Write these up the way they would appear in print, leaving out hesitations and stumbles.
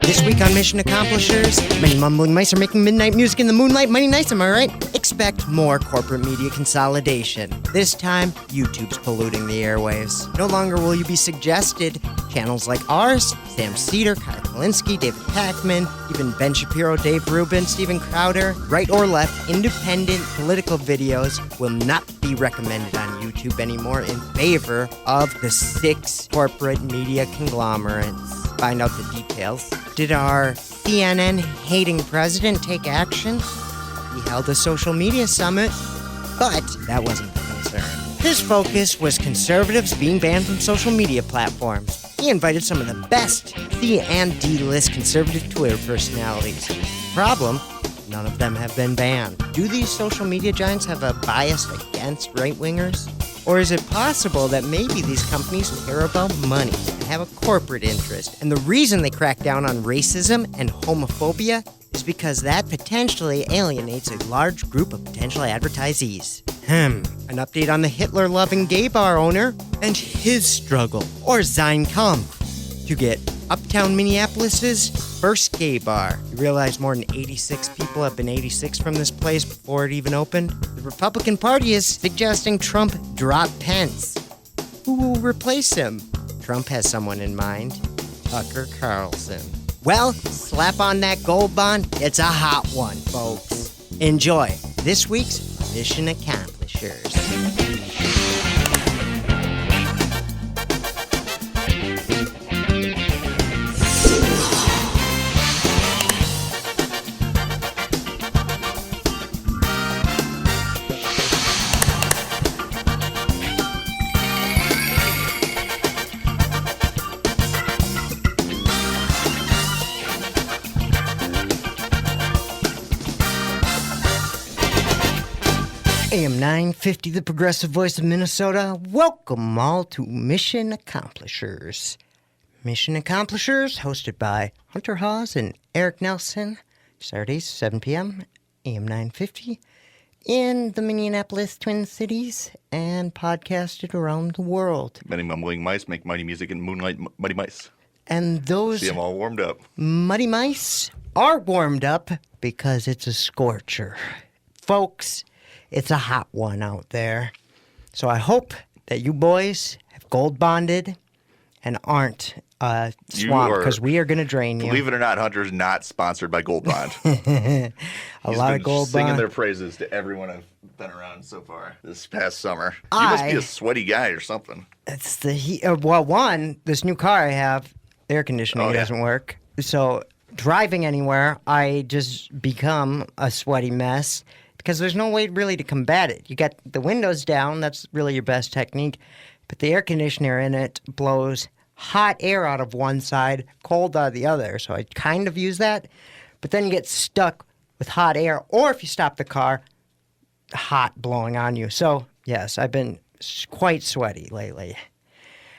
This week on Mission Accomplishers, many mumbling mice are making midnight music in the moonlight. Mighty nice, am I right? Expect more corporate media consolidation. This time, YouTube's polluting the airwaves. No longer will you be suggested channels like ours, Sam Cedar, Kyle Kalinske, David Pakman, even Ben Shapiro, Dave Rubin, Steven Crowder. Right or left, independent political videos will not be recommended on YouTube anymore in favor of the 6 corporate media conglomerates. Find out the details. Did our CNN-hating president take action? He held a social media summit, but that wasn't the concern. His focus was conservatives being banned from social media platforms. He invited some of the best C and D-list conservative Twitter personalities. Problem? None of them have been banned. Do these social media giants have a bias against right-wingers? Or is it possible that maybe these companies care about money and have a corporate interest? And the reason they crack down on racism and homophobia is because that potentially alienates a large group of potential advertisees. An update on the Hitler-loving gay bar owner and his struggle, or sein Kampf, to get uptown Minneapolis's first gay bar. You realize more than 86 people have been 86 from this place before it even opened? The Republican Party is suggesting Trump drop Pence. Who will replace him? Trump has someone in mind. Tucker Carlson. Well, slap on that gold bond. It's a hot one, folks. Enjoy this week's Mission Accomplishers. AM950, the progressive voice of Minnesota. Welcome all to Mission Accomplishers. Mission Accomplishers, hosted by Hunter Hawes and Erik Nelson. Saturdays, 7 p.m., AM950, in the Minneapolis Twin Cities, and podcasted around the world. Many mumbling mice make mighty music in moonlight, mighty mice. And those See them all warmed up. Muddy mice are warmed up because it's a scorcher. Folks, it's a hot one out there. So I hope that you boys have gold bonded and aren't swamped, because we are going to drain you. Believe it or not, Hunter's not sponsored by Gold Bond. a lot of gold singing bond. their praises to everyone I've been around so far this past summer. You must be a sweaty guy or something. It's the heat. Well, one, this new car I have, air conditioning doesn't work. So driving anywhere, I just become a sweaty mess. Because there's no way really to combat it. You got the windows down, that's really your best technique. But the air conditioner in it blows hot air out of one side, cold out of the other. So I kind of use that. But then you get stuck with hot air. Or if you stop the car, hot blowing on you. So, yes, I've been quite sweaty lately.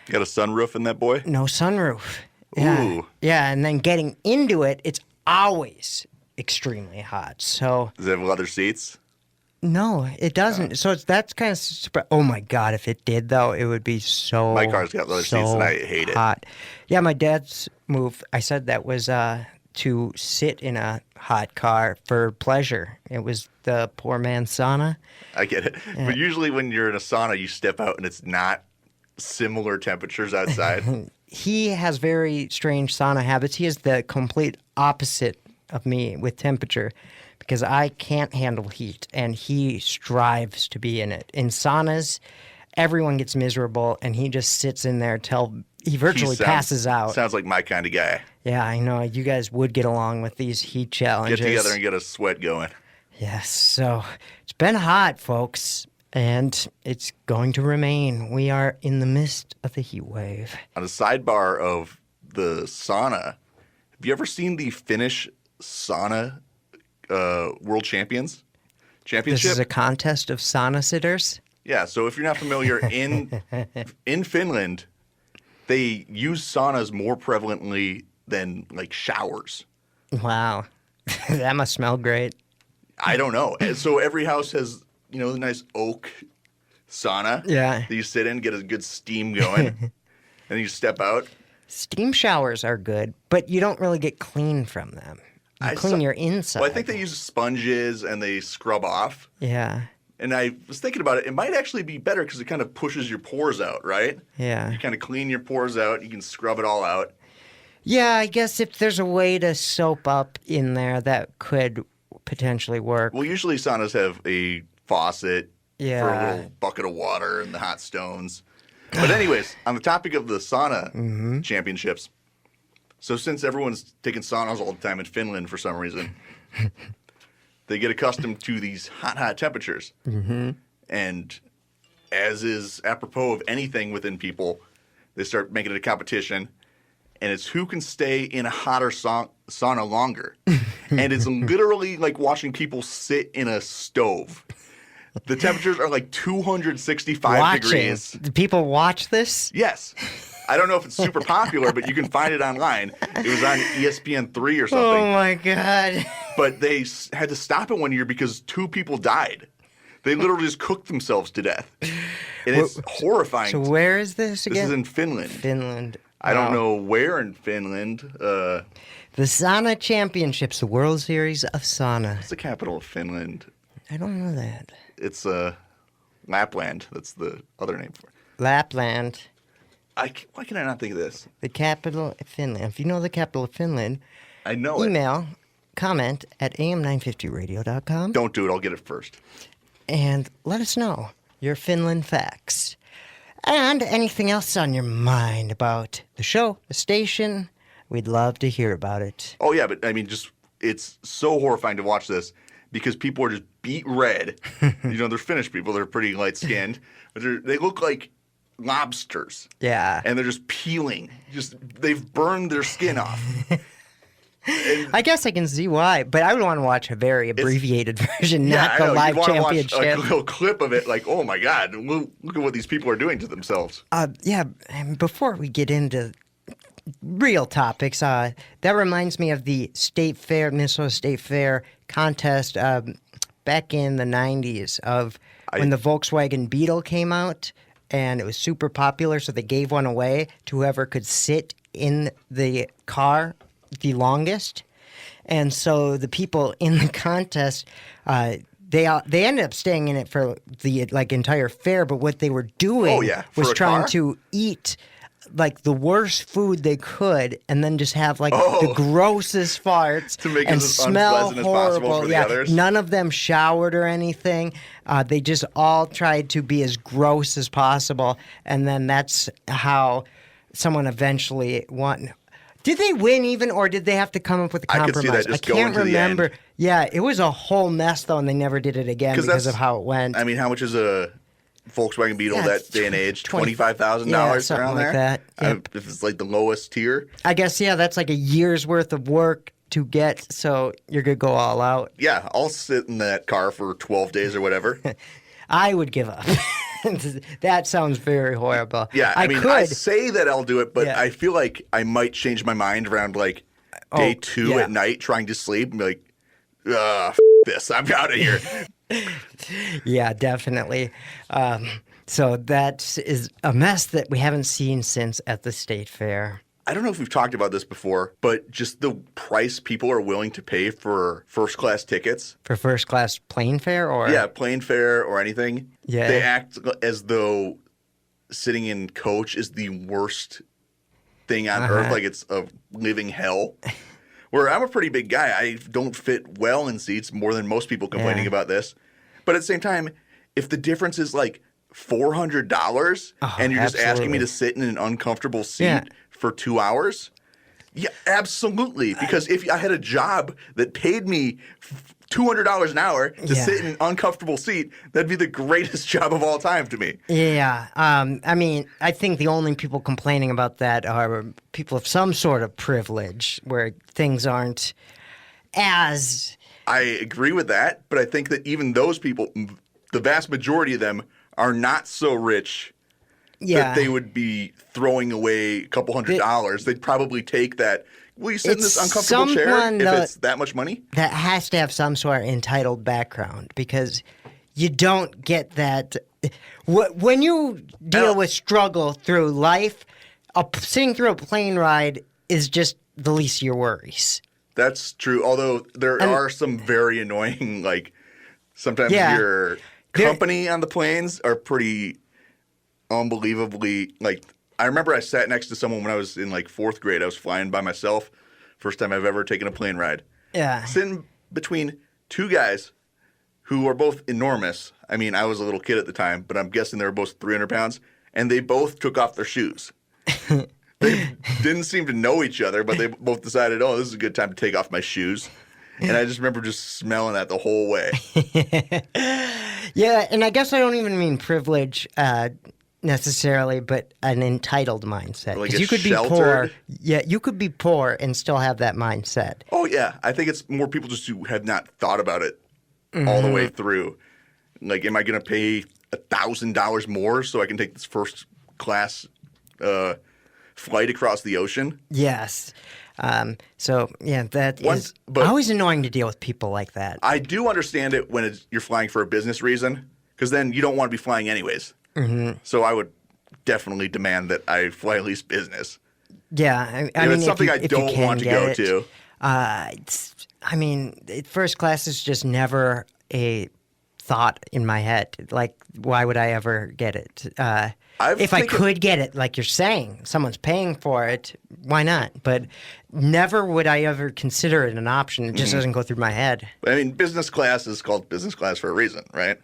You got a sunroof in that boy? No sunroof. Yeah. Ooh. Yeah, and then getting into it, it's always extremely hot. So Does it have leather seats? no, it doesn't. So that's kind of oh my god, if it did though, it would be so My car's got leather seats and I hate hot. Yeah, my dad's move, I said that was to sit in a hot car for pleasure. It was the poor man's sauna. I get it. Yeah. But usually when you're in a sauna, you step out and it's not similar temperatures outside. He has very strange sauna habits. He is the complete opposite of me with temperature, because I can't handle heat, and he strives to be in it. In saunas, everyone gets miserable, and he just sits in there till he virtually passes out. Sounds like my kind of guy. Yeah, I know. You guys would get along with these heat challenges. Get together and get a sweat going. Yes, so it's been hot, folks, and it's going to remain. We are in the midst of the heat wave. On the sidebar of the sauna, have you ever seen the Finnish sauna world championship? This is a contest of sauna sitters? Yeah, so if you're not familiar, in Finland, they use saunas more prevalently than like showers. Wow. That must smell great. I don't know. So every house has, the nice oak sauna Yeah. that you sit in, get a good steam going, and you step out. Steam showers are good, but you don't really get clean from them. You clean your inside. Well, I think they use sponges and they scrub off. Yeah. And I was thinking about it. It might actually be better because it kind of pushes your pores out, right? Yeah. You kind of clean your pores out. You can scrub it all out. Yeah, I guess if there's a way to soap up in there, that could potentially work. Well, usually saunas have a faucet for a Yeah. little bucket of water and the hot stones. But anyways, on the topic of the sauna championships, so since everyone's taking saunas all the time in Finland for some reason, they get accustomed to these hot temperatures. Mm-hmm. And as is apropos of anything within people, they start making it a competition. And it's who can stay in a hotter sauna longer. And it's literally like watching people sit in a stove. The temperatures are like 265 degrees. Do people watch this? Yes. I don't know if it's super popular, but you can find it online. It was on ESPN3 or something. Oh, my God. But they had to stop it one year because 2 people died. They literally just cooked themselves to death. And it's horrifying. So where is this again? This is in Finland. Finland. I don't know where in Finland. The Sauna Championships, the World Series of Sauna. It's the capital of Finland. I don't know that. It's Lapland. That's the other name for it. Lapland, Why can I not think of this? the capital of Finland. If you know the capital of Finland, I know it. email, comment at am950radio.com. Don't do it. I'll get it first. And let us know your Finland facts. And anything else on your mind about the show, the station. We'd love to hear about it. Oh, yeah, but I mean, it's so horrifying to watch this because people are just beat red. They're Finnish people. They're pretty light-skinned. But they look like lobsters. Yeah. And they're just peeling. They've burned their skin off. I guess I can see why, but I would want to watch a very abbreviated version, not the live championship. Watch a little clip of it, like, oh my God, look at what these people are doing to themselves. Yeah, and before we get into real topics, that reminds me of the State Fair, Minnesota State Fair contest back in the 90s of when the Volkswagen Beetle came out, and it was super popular, so they gave one away to whoever could sit in the car the longest. And so the people in the contest, they ended up staying in it for the entire fair, but what they were doing was trying to eat the worst food they could and then just have the grossest farts to make it and as smell unpleasant horrible. as possible for the others. None of them showered or anything. They just all tried to be as gross as possible, and then that's how someone eventually won. Did they win even, or did they have to come up with a compromise? I could see that just can't going to remember. the end. Yeah, it was a whole mess, though, and they never did it again because of how it went. I mean, how much is a Volkswagen Beetle that day and age? $25,000 something around like there? that. Yep. If it's the lowest tier? I guess, that's like a year's worth of work to get, so you're going to go all out. Yeah, I'll sit in that car for 12 days or whatever. I would give up. That sounds very horrible. Yeah, I mean, I say that I'll do it, but I feel like I might change my mind around day 2 at night trying to sleep and be like, this, I'm out of here. Yeah, definitely. So that is a mess that we haven't seen since at the state fair. I don't know if we've talked about this before, but just the price people are willing to pay for first-class tickets. For first-class plane fare? Or yeah, plane fare or anything. Yeah. They act as though sitting in coach is the worst thing on earth, like it's a living hell. Where I'm a pretty big guy. I don't fit well in seats, more than most people complaining about this. But at the same time, if the difference is $400 and you're just asking me to sit in an uncomfortable seat for 2 hours, yeah, absolutely. Because if I had a job that paid me $200 an hour to sit in an uncomfortable seat, that'd be the greatest job of all time to me. Yeah. I mean, I think the only people complaining about that are people of some sort of privilege where things aren't as... I agree with that, but I think that even those people, the vast majority of them, are not so rich that they would be throwing away a couple $100. They'd probably take that. Will you sit in this uncomfortable chair if it's that much money? That has to have some sort of entitled background because you don't get that. When you deal with struggle through life, sitting through a plane ride is just the least of your worries. That's true. Although there are some very annoying, like sometimes your company on the planes are pretty unbelievably, like, I remember I sat next to someone when I was in like 4th grade. I was flying by myself. First time I've ever taken a plane ride. Yeah. Sitting between 2 guys who are both enormous. I mean, I was a little kid at the time, but I'm guessing they were both 300 pounds. And they both took off their shoes. They didn't seem to know each other, but they both decided, oh, this is a good time to take off my shoes. And I just remember just smelling that the whole way. Yeah, and I guess I don't even mean privilege necessarily, but an entitled mindset. Like Because you could sheltered. be poor. Yeah, you could be poor and still have that mindset. Oh, yeah. I think it's more people just who have not thought about it all the way through. Like, am I going to pay $1,000 more so I can take this first class flight across the ocean? Yes. So, yeah, that is always annoying to deal with people like that. I do understand it when you're flying for a business reason, because then you don't want to be flying anyways. Mm-hmm. So I would definitely demand that I fly at least business. Yeah. I mean, it's something I if don't you want to go to. First class is just never a thought in my head. Like, why would I ever get it? If I could get it, like you're saying, someone's paying for it, why not? But never would I ever consider it an option. It just doesn't go through my head. I mean, business class is called business class for a reason, right?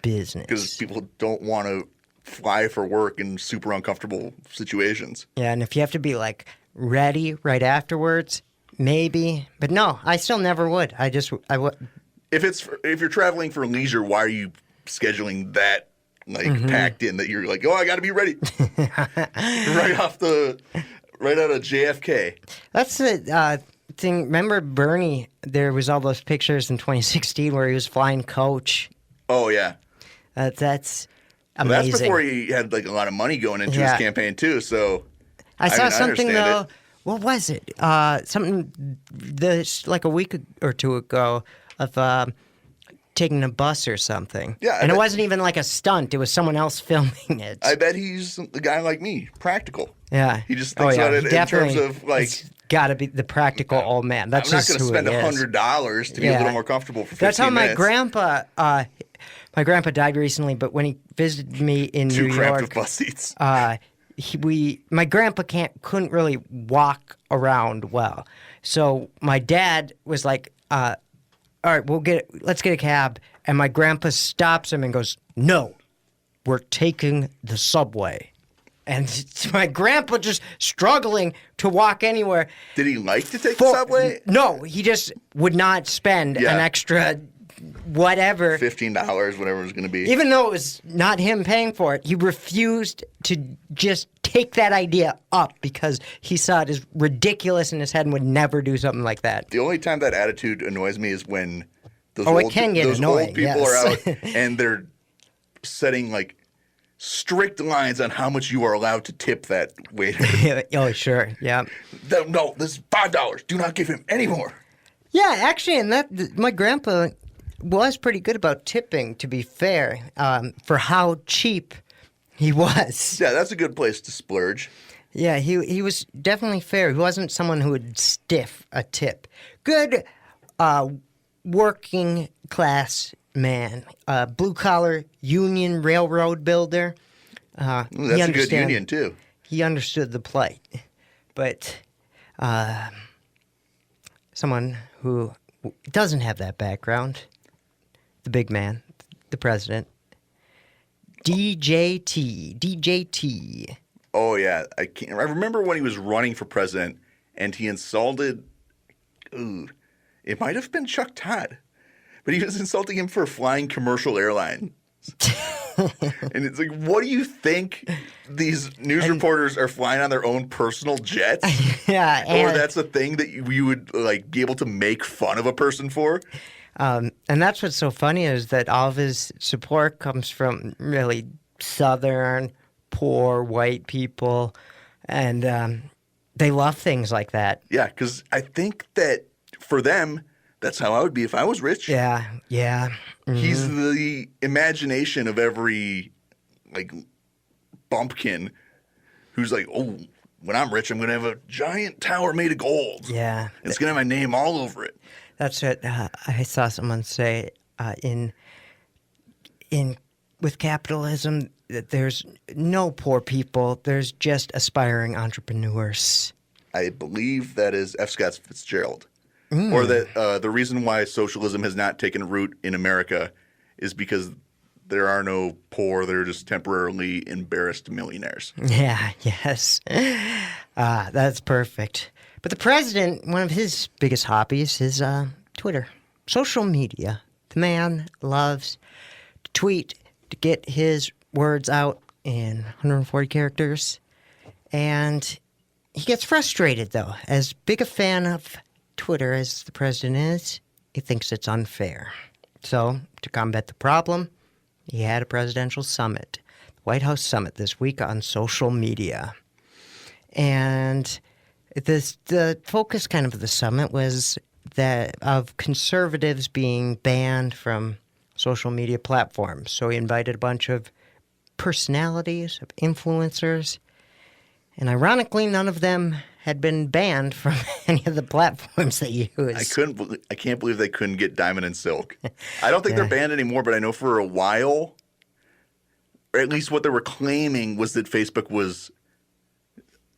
Business. Because people don't want to fly for work in super uncomfortable situations. Yeah, and if you have to be, like, ready right afterwards, maybe. But no, I still never would. I would. If you're traveling for leisure, why are you scheduling that packed in that you're like, oh, I got to be ready right out of JFK? That's the thing. Remember Bernie? There was all those pictures in 2016 where he was flying coach. Oh yeah, that's amazing. Well, that's before he had like a lot of money going into his campaign too. So I saw something though. It. What was it? Something like a week or two ago of taking a bus or something. Yeah, and it wasn't even like a stunt. It was someone else filming it. I bet he's a guy like me, practical. Yeah, he just thinks about it in terms of like. It's got to be the practical old man. That's I'm not just going to who spend $100 to be a little more comfortable for 15 That's how minutes. my grandpa died recently, but when he visited me in New York, too cramped with bus seats. My grandpa couldn't really walk around well, so my dad was like, "All right, let's get a cab." And my grandpa stops him and goes, "No, we're taking the subway." And my grandpa just struggling to walk anywhere. Did he like to take the subway? No, he just would not spend an extra whatever. $15, whatever it was going to be. Even though it was not him paying for it, he refused to just take that idea up because he saw it as ridiculous in his head and would never do something like that. The only time that attitude annoys me is when those old people are out and they're setting like strict lines on how much you are allowed to tip that waiter. Oh, sure, yeah. No, this is $5. Do not give him any more. Yeah, actually, and my grandpa was pretty good about tipping, to be fair, for how cheap he was. Yeah, that's a good place to splurge. Yeah, he was definitely fair. He wasn't someone who would stiff a tip. Good working class man, blue-collar union railroad builder. That's a good union, too. He understood the plight. But someone who doesn't have that background, the big man, the president, DJT. Oh, yeah. I remember when he was running for president and he insulted, it might have been Chuck Todd. But he was insulting him for flying commercial airlines. And it's like, what do you think these news reporters are flying on their own personal jets? Yeah. Or that's a thing that you would like be able to make fun of a person for? And that's what's so funny is that all of his support comes from really Southern, poor, white people. And they love things like that. Yeah, because I think that for them, that's how I would be if I was rich. Yeah. Mm-hmm. He's the imagination of every, like, bumpkin who's like, oh, when I'm rich, I'm going to have a giant tower made of gold. Yeah. It's going to have my name all over it. That's what I saw someone say with capitalism, that there's no poor people. There's just aspiring entrepreneurs. I believe that is F. Scott Fitzgerald. Or that the reason why socialism has not taken root in America is because there are no poor. They're just temporarily embarrassed millionaires. Yeah, yes. That's perfect. But the president, one of his biggest hobbies is Twitter, social media. The man loves to tweet, to get his words out in 140 characters. And he gets frustrated, though. As big a fan of Twitter as the president is, he thinks it's unfair. So, to combat the problem, he had a presidential summit, the White House summit this week on social media. And the focus kind of the summit was that of conservatives being banned from social media platforms. So he invited a bunch of personalities, of influencers, and ironically, none of them had been banned from any of the platforms they use. I can't believe they couldn't get Diamond and Silk. I don't think they're banned anymore, but I know for a while, or at least what they were claiming, was that Facebook was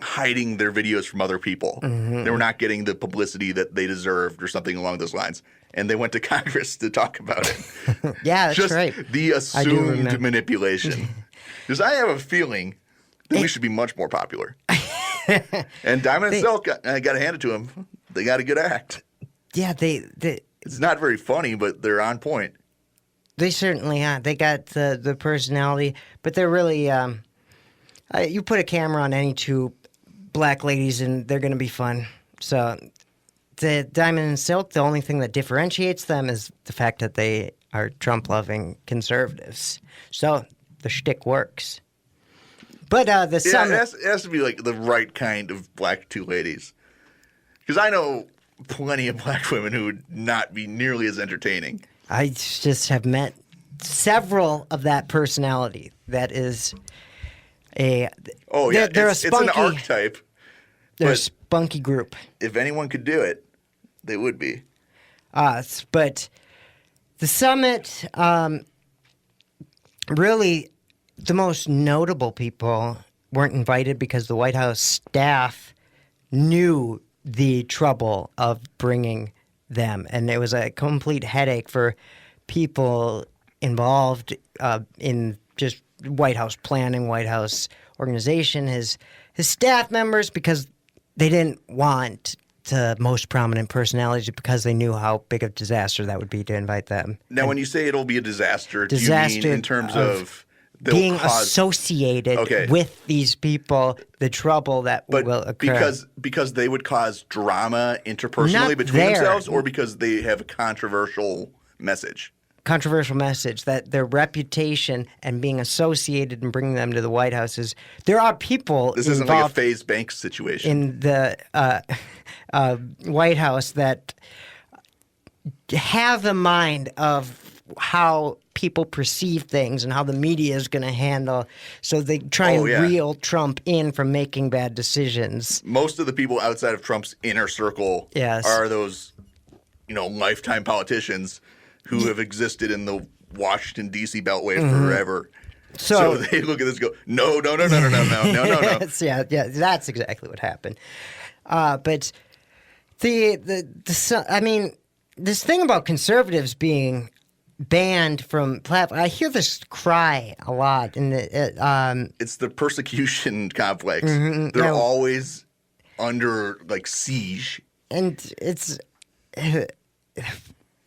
hiding their videos from other people. Mm-hmm. They were not getting the publicity that they deserved or something along those lines. And they went to Congress to talk about it. Yeah, that's just right. The assumed manipulation. Because I have a feeling that we should be much more popular. And Diamond and Silk, I got to hand it to them. They got a good act. Yeah, it's not very funny, but they're on point. They certainly are. They got the personality, but they're really you put a camera on any two black ladies and they're going to be fun. So the Diamond and Silk, the only thing that differentiates them is the fact that they are Trump-loving conservatives. So the shtick works. But the summit... it has to be like the right kind of black two ladies. Because I know plenty of black women who would not be nearly as entertaining. I just have met several of that personality. That is a... Oh, yeah. They're it's an archetype. They're a spunky group. If anyone could do it, they would be. But the summit, really... The most notable people weren't invited because the White House staff knew the trouble of bringing them. And it was a complete headache for people involved in just White House planning, White House organization, his staff members, because they didn't want the most prominent personalities because they knew how big a disaster that would be to invite them. Now, when you say it'll be a disaster, do you mean in terms of being associated with these people, the trouble that will occur. Because they would cause drama interpersonally between themselves, or because they have a controversial message? Controversial message, that their reputation and being associated and bringing them to the White House is... There are people This isn't like a FaZe Banks situation. In the White House that have a mind of how people perceive things and how the media is going to handle. So they try and reel Trump in from making bad decisions. Most of the people outside of Trump's inner circle are those, lifetime politicians who have existed in the Washington, D.C. Beltway forever. So they look at this and go, no. Yeah, that's exactly what happened. But I mean, this thing about conservatives being banned from platform. I hear this cry a lot. It's the persecution complex. Mm-hmm. They're always under siege. And it's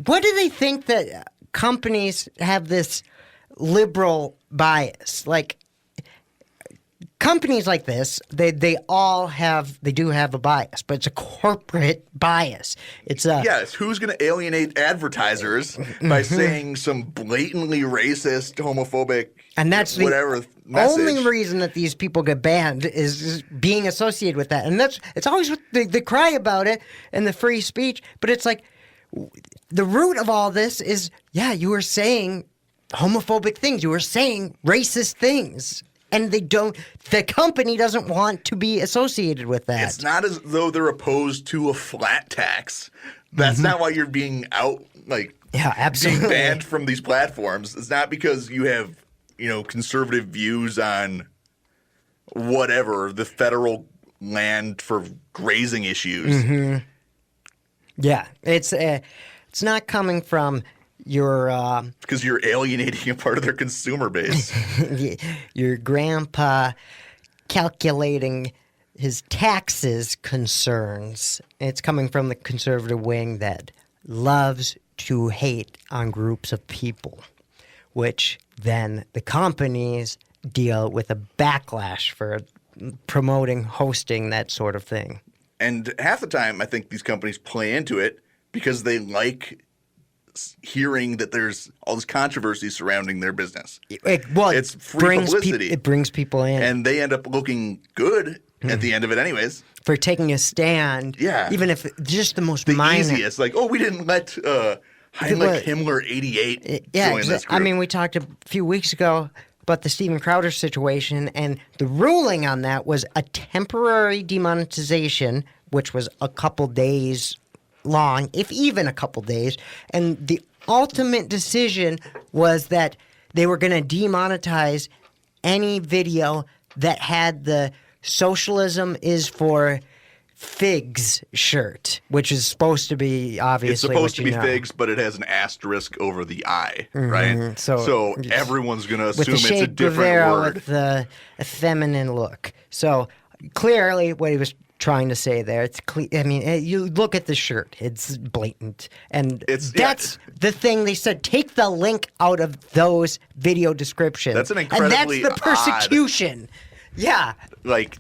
what do they think that companies have this liberal bias? Like companies like this, they do have a bias, but it's a corporate bias. It's yes. Who's going to alienate advertisers by saying some blatantly racist, homophobic, and that's whatever the only reason that these people get banned is being associated with that, and it's always what they cry about it and the free speech, but it's like the root of all this is you were saying homophobic things, you were saying racist things. and the company doesn't want to be associated with that. It's not as though they're opposed to a flat tax. That's not why you're being absolutely being banned from these platforms. It's not because you have, conservative views on whatever, the federal land for grazing issues. Yeah, it's not coming from your because you're alienating a part of their consumer base. your grandpa calculating his taxes concerns. It's coming from the conservative wing that loves to hate on groups of people, which then the companies deal with a backlash for promoting, hosting, that sort of thing. And half the time, I think these companies play into it because they like hearing that there's all this controversy surrounding their business. It's free publicity. It brings people in. And they end up looking good at the end of it anyways. For taking a stand. Yeah. Even if just the most minor. Easiest. Like, we didn't let Heinrich Himmler 88 join this group. I mean, we talked a few weeks ago about the Steven Crowder situation, and the ruling on that was a temporary demonetization, which was a couple days long, if even a couple days. And the ultimate decision was that they were going to demonetize any video that had the socialism is for figs shirt, which is supposed to be obviously it's supposed to be figs, but it has an asterisk over the I, right? So everyone's going to assume it's a different word. With a feminine look. So clearly what he was trying to say there, it's clear. I mean, you look at the shirt, it's blatant. And that's the thing they said, take the link out of those video descriptions. That's an incredibly And that's the persecution. Yeah. Like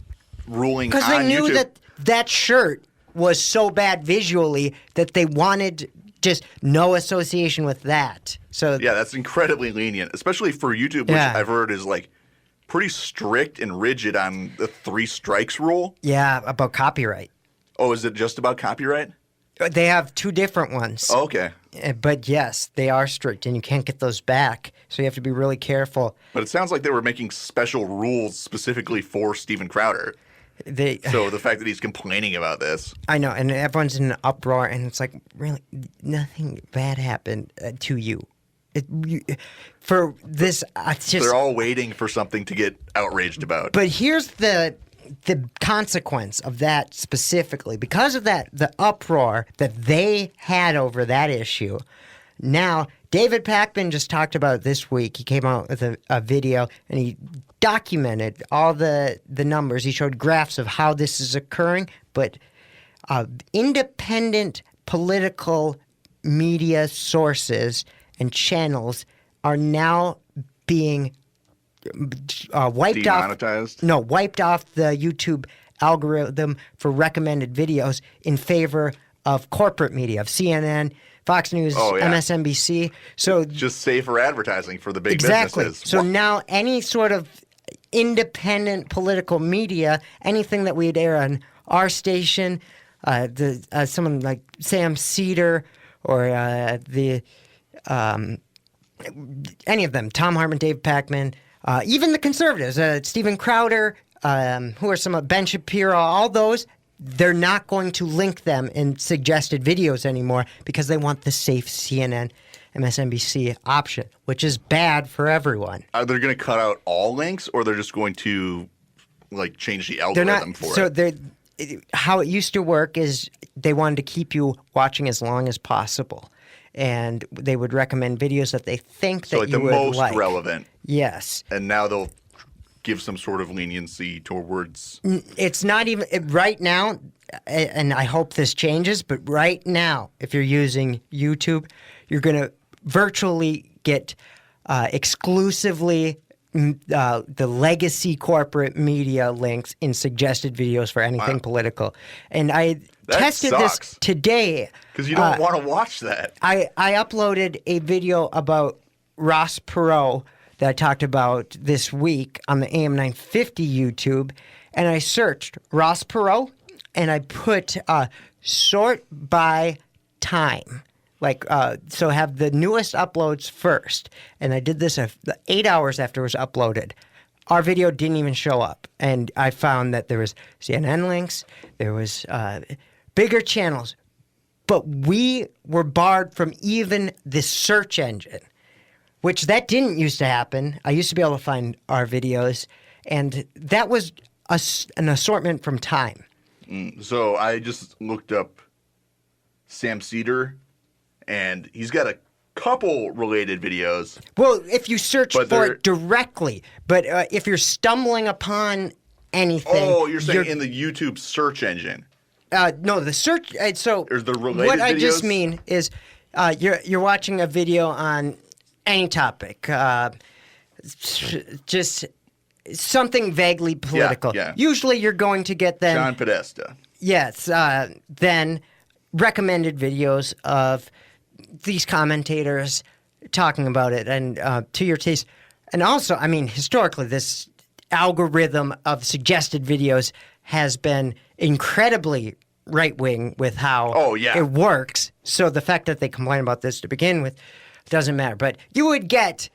ruling on because they knew YouTube. that shirt was so bad visually that they wanted just no association with that. So yeah, that's incredibly lenient, especially for YouTube, which I've heard is like pretty strict and rigid on the 3 strikes rule. Yeah, about copyright. Oh, is it just about copyright? They have 2 different ones. Oh, okay. But yes, they are strict, and you can't get those back. So you have to be really careful. But it sounds like they were making special rules specifically for Steven Crowder. So the fact that he's complaining about this. I know, and everyone's in an uproar, and it's like, really, nothing bad happened to you. For this, it's just... They're all waiting for something to get outraged about. But here's the consequence of that specifically. Because of that, the uproar that they had over that issue, now David Pakman just talked about this week. He came out with a video, and he documented all the numbers. He showed graphs of how this is occurring, but independent political media sources and channels are now being wiped demonetized? Wiped off the YouTube algorithm for recommended videos in favor of corporate media, of CNN, Fox News, MSNBC. So just safer advertising for the big businesses. So now any sort of independent political media, anything that we'd air on our station, someone like Sam Cedar or any of them, Tom Hartman, Dave Pakman, even the conservatives, Steven Crowder, who are some of Ben Shapiro, all those, they're not going to link them in suggested videos anymore because they want the safe CNN, MSNBC option, which is bad for everyone. Are they going to cut out all links, or they're just going to change the algorithm for it? How it used to work is they wanted to keep you watching as long as possible. And they would recommend videos that they think that you would like. The most relevant. Yes. And now they'll give some sort of leniency towards... It's not even... Right now, and I hope this changes, but right now, if you're using YouTube, you're going to virtually get exclusively the legacy corporate media links in suggested videos for anything political. And I tested this today. Because you don't want to watch that. I uploaded a video about Ross Perot that I talked about this week on the AM950 YouTube, and I searched Ross Perot, and I put sort by time. So have the newest uploads first. And I did this 8 hours after it was uploaded. our video didn't even show up. And I found that there was CNN links, there was bigger channels, but we were barred from even the search engine, which that didn't used to happen. I used to be able to find our videos, and that was an assortment from Time. So I just looked up Sam Cedar, and he's got a couple related videos. Well, if you search But for they're- it directly, but if you're stumbling upon anything... Oh, you're saying in the YouTube search engine. No, the search... so There's the related what I just videos? mean is you're watching a video on any topic, just something vaguely political. yeah. Usually you're going to get then... John Podesta. Yes, then recommended videos of these commentators talking about it and to your taste. And also, I mean, historically, this algorithm of suggested videos has been incredibly right-wing with how it works. So the fact that they complain about this to begin with doesn't matter. But you would get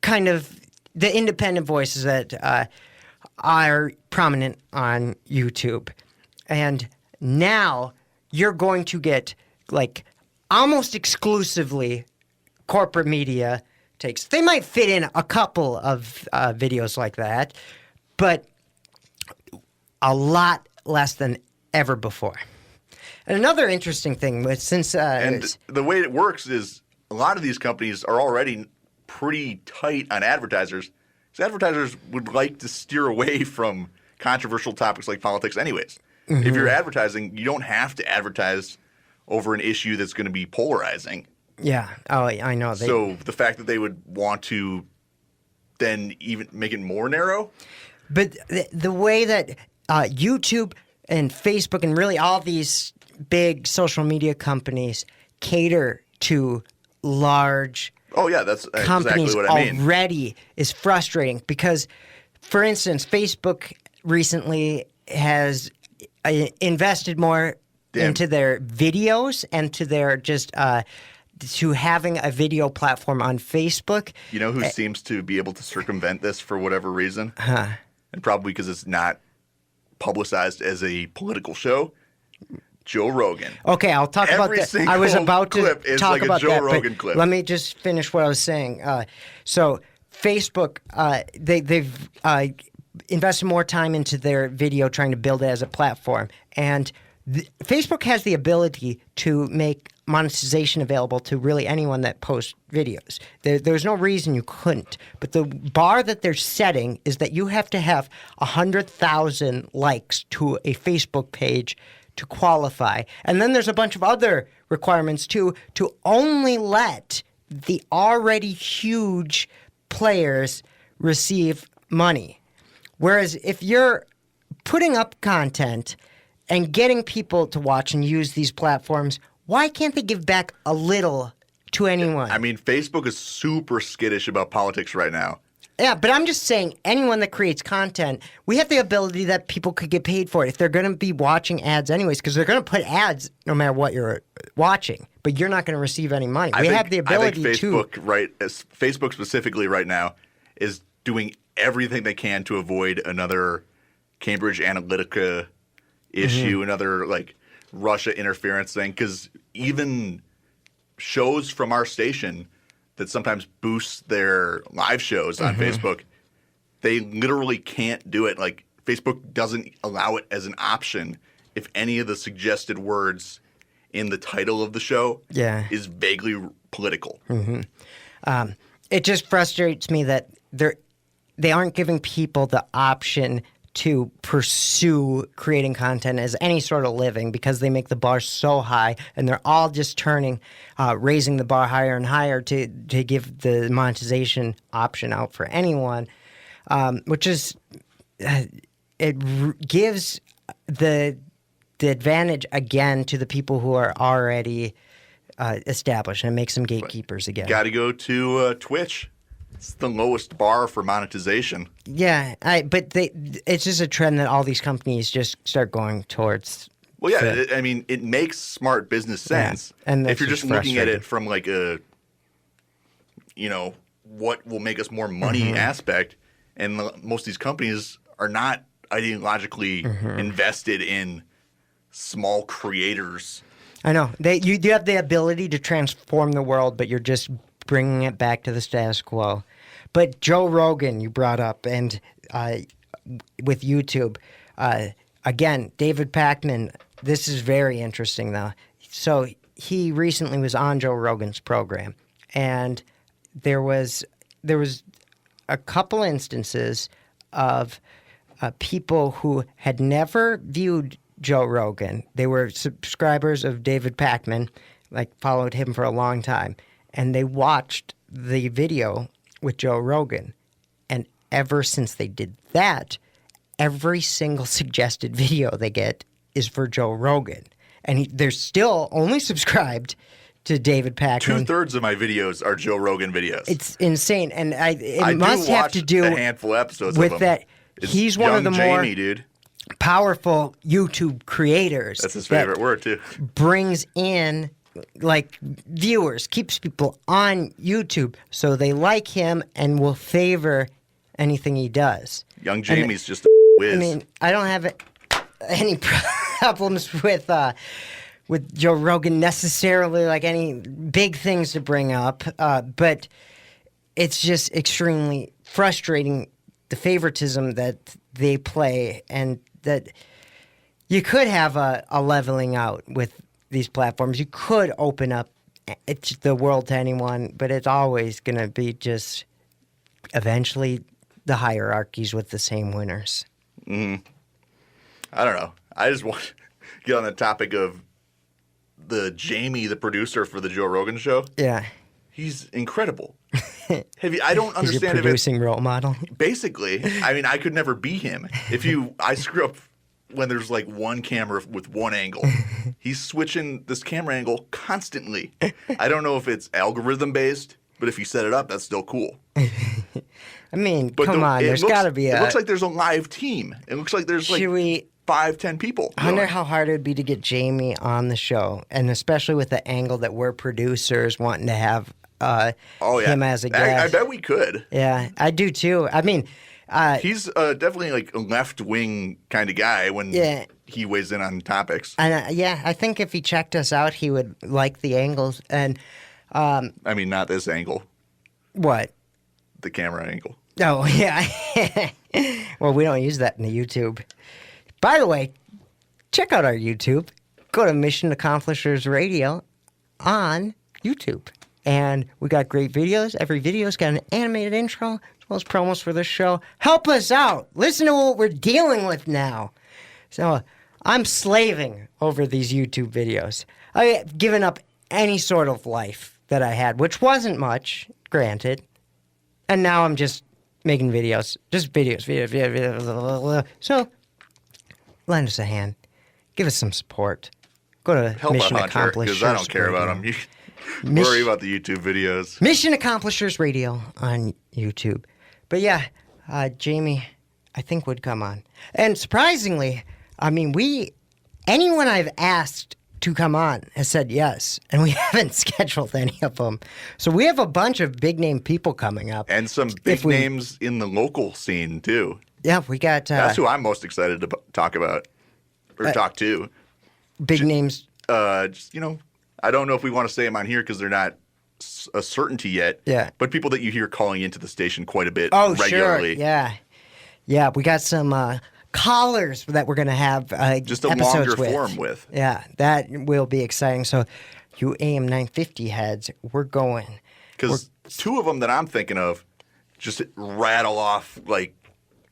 kind of the independent voices that are prominent on YouTube. And now you're going to get, like, almost exclusively corporate media takes. They might fit in a couple of videos like that, but a lot less than ever before. And another interesting thing was since... And the way it works is a lot of these companies are already pretty tight on advertisers, because advertisers would like to steer away from controversial topics like politics anyways. Mm-hmm. If you're advertising, you don't have to advertise over an issue that's going to be polarizing. Yeah. Oh, I know. So the fact that they would want to then even make it more narrow? But the way that YouTube and Facebook and really all these big social media companies cater to large Oh, yeah, that's companies exactly what I mean. already is frustrating because, for instance, Facebook recently has invested more into their videos and to their just to having a video platform on Facebook. You know who seems to be able to circumvent this for whatever reason? And probably because it's not publicized as a political show? Joe Rogan. Okay, I'll talk about that. I was about to clip is talk like about a Joe that, Rogan but clip. let me just finish what I was saying. So Facebook, they've invested more time into their video trying to build it as a platform. And Facebook has the ability to make monetization available to really anyone that posts videos. There's no reason you couldn't. But the bar that they're setting is that you have to have 100,000 likes to a Facebook page to qualify. And then there's a bunch of other requirements too to only let the already huge players receive money. Whereas if you're putting up content and getting people to watch and use these platforms, why can't they give back a little to anyone? I mean, Facebook is super skittish about politics right now. Yeah, but I'm just saying anyone that creates content, we have the ability that people could get paid for it if they're going to be watching ads anyways, because they're going to put ads no matter what you're watching, but you're not going to receive any money. We have the ability I think Facebook specifically right now is doing everything they can to avoid another Cambridge Analytica issue, another like Russia interference thing, because even shows from our station that sometimes boost their live shows on Facebook, they literally can't do it. Like, Facebook doesn't allow it as an option if any of the suggested words in the title of the show is vaguely political. It just frustrates me that they aren't giving people the option to pursue creating content as any sort of living because they make the bar so high, and they're all just raising the bar higher and higher to give the monetization option out for anyone, which is gives the advantage again to the people who are already established, and it makes them gatekeepers again. Got to go to Twitch. It's the lowest bar for monetization. Yeah, but it's just a trend that all these companies just start going towards. Well, yeah, I mean, it makes smart business sense. Yeah, and if you're just looking at it from like a, what will make us more money aspect, and most of these companies are not ideologically invested in small creators. I know. You do have the ability to transform the world, but you're just bringing it back to the status quo. But Joe Rogan, you brought up, and with YouTube, again, David Pakman, this is very interesting, though. So he recently was on Joe Rogan's program, and there was a couple instances of people who had never viewed Joe Rogan. They were subscribers of David Pakman, followed him for a long time, and they watched the video with Joe Rogan. And ever since they did that, every single suggested video they get is for Joe Rogan. And they're still only subscribed to David Pakman. 2/3 of my videos are Joe Rogan videos. It's insane. And I must have to do a handful of episodes with of them. that. He's one of the Jamie, more dude. powerful YouTube creators. That's his favorite word, too. Brings in viewers, keeps people on YouTube, so they like him and will favor anything he does. Young Jamie's just a whiz. I mean, I don't have any problems with Joe Rogan necessarily, any big things to bring up, but it's just extremely frustrating, the favoritism that they play, and that you could have a leveling out with these platforms. You could open up the world to anyone, but it's always going to be just eventually the hierarchies with the same winners. I don't know. I just want to get on the topic of the Jamie, the producer for the Joe Rogan show. Yeah. He's incredible. I don't understand. He's your producing role model. Basically, I mean, I could never be him. I screw up when there's one camera with one angle. He's switching this camera angle constantly. I don't know if it's algorithm based, but if you set it up, that's still cool. I mean, come on, there's got to be It looks like there's a live team. It looks like there's 5-10 people. I wonder how hard it would be to get Jamie on the show, and especially with the angle that we're producers wanting to have him as a guest. I bet we could. Yeah, I do too. I mean, he's definitely a left-wing kind of guy when he weighs in on topics. And I think if he checked us out, he would like the angles. And I mean, not this angle. What? The camera angle. Oh, yeah. Well, we don't use that in the YouTube. By the way, check out our YouTube. Go to Mission Accomplishers Radio on YouTube. And we got great videos. Every video's got an animated intro, as well as promos for this show. Help us out. Listen to what we're dealing with now. So I'm slaving over these YouTube videos. I've given up any sort of life that I had, which wasn't much, granted. And now I'm just making videos. Just videos. So lend us a hand. Give us some support. Go to Help Mission a hunter, Accomplishers. because I don't care about them. Worry about the YouTube videos. Mission Accomplishers Radio on YouTube. But yeah, Jamie, I think would come on. And surprisingly, I mean, anyone I've asked to come on has said yes, and we haven't scheduled any of them. So we have a bunch of big name people coming up. And some big names in the local scene, too. Yeah, we got... That's who I'm most excited to talk about, or talk to. Big names. Just, I don't know if we want to say them on here because they're not a certainty yet. Yeah. But people that you hear calling into the station quite a bit Sure. regularly. Yeah. Yeah, we got some callers that we're going to have just a episodes longer form with. Yeah, that will be exciting. So you AM950 heads, we're going. Because two of them that I'm thinking of just rattle off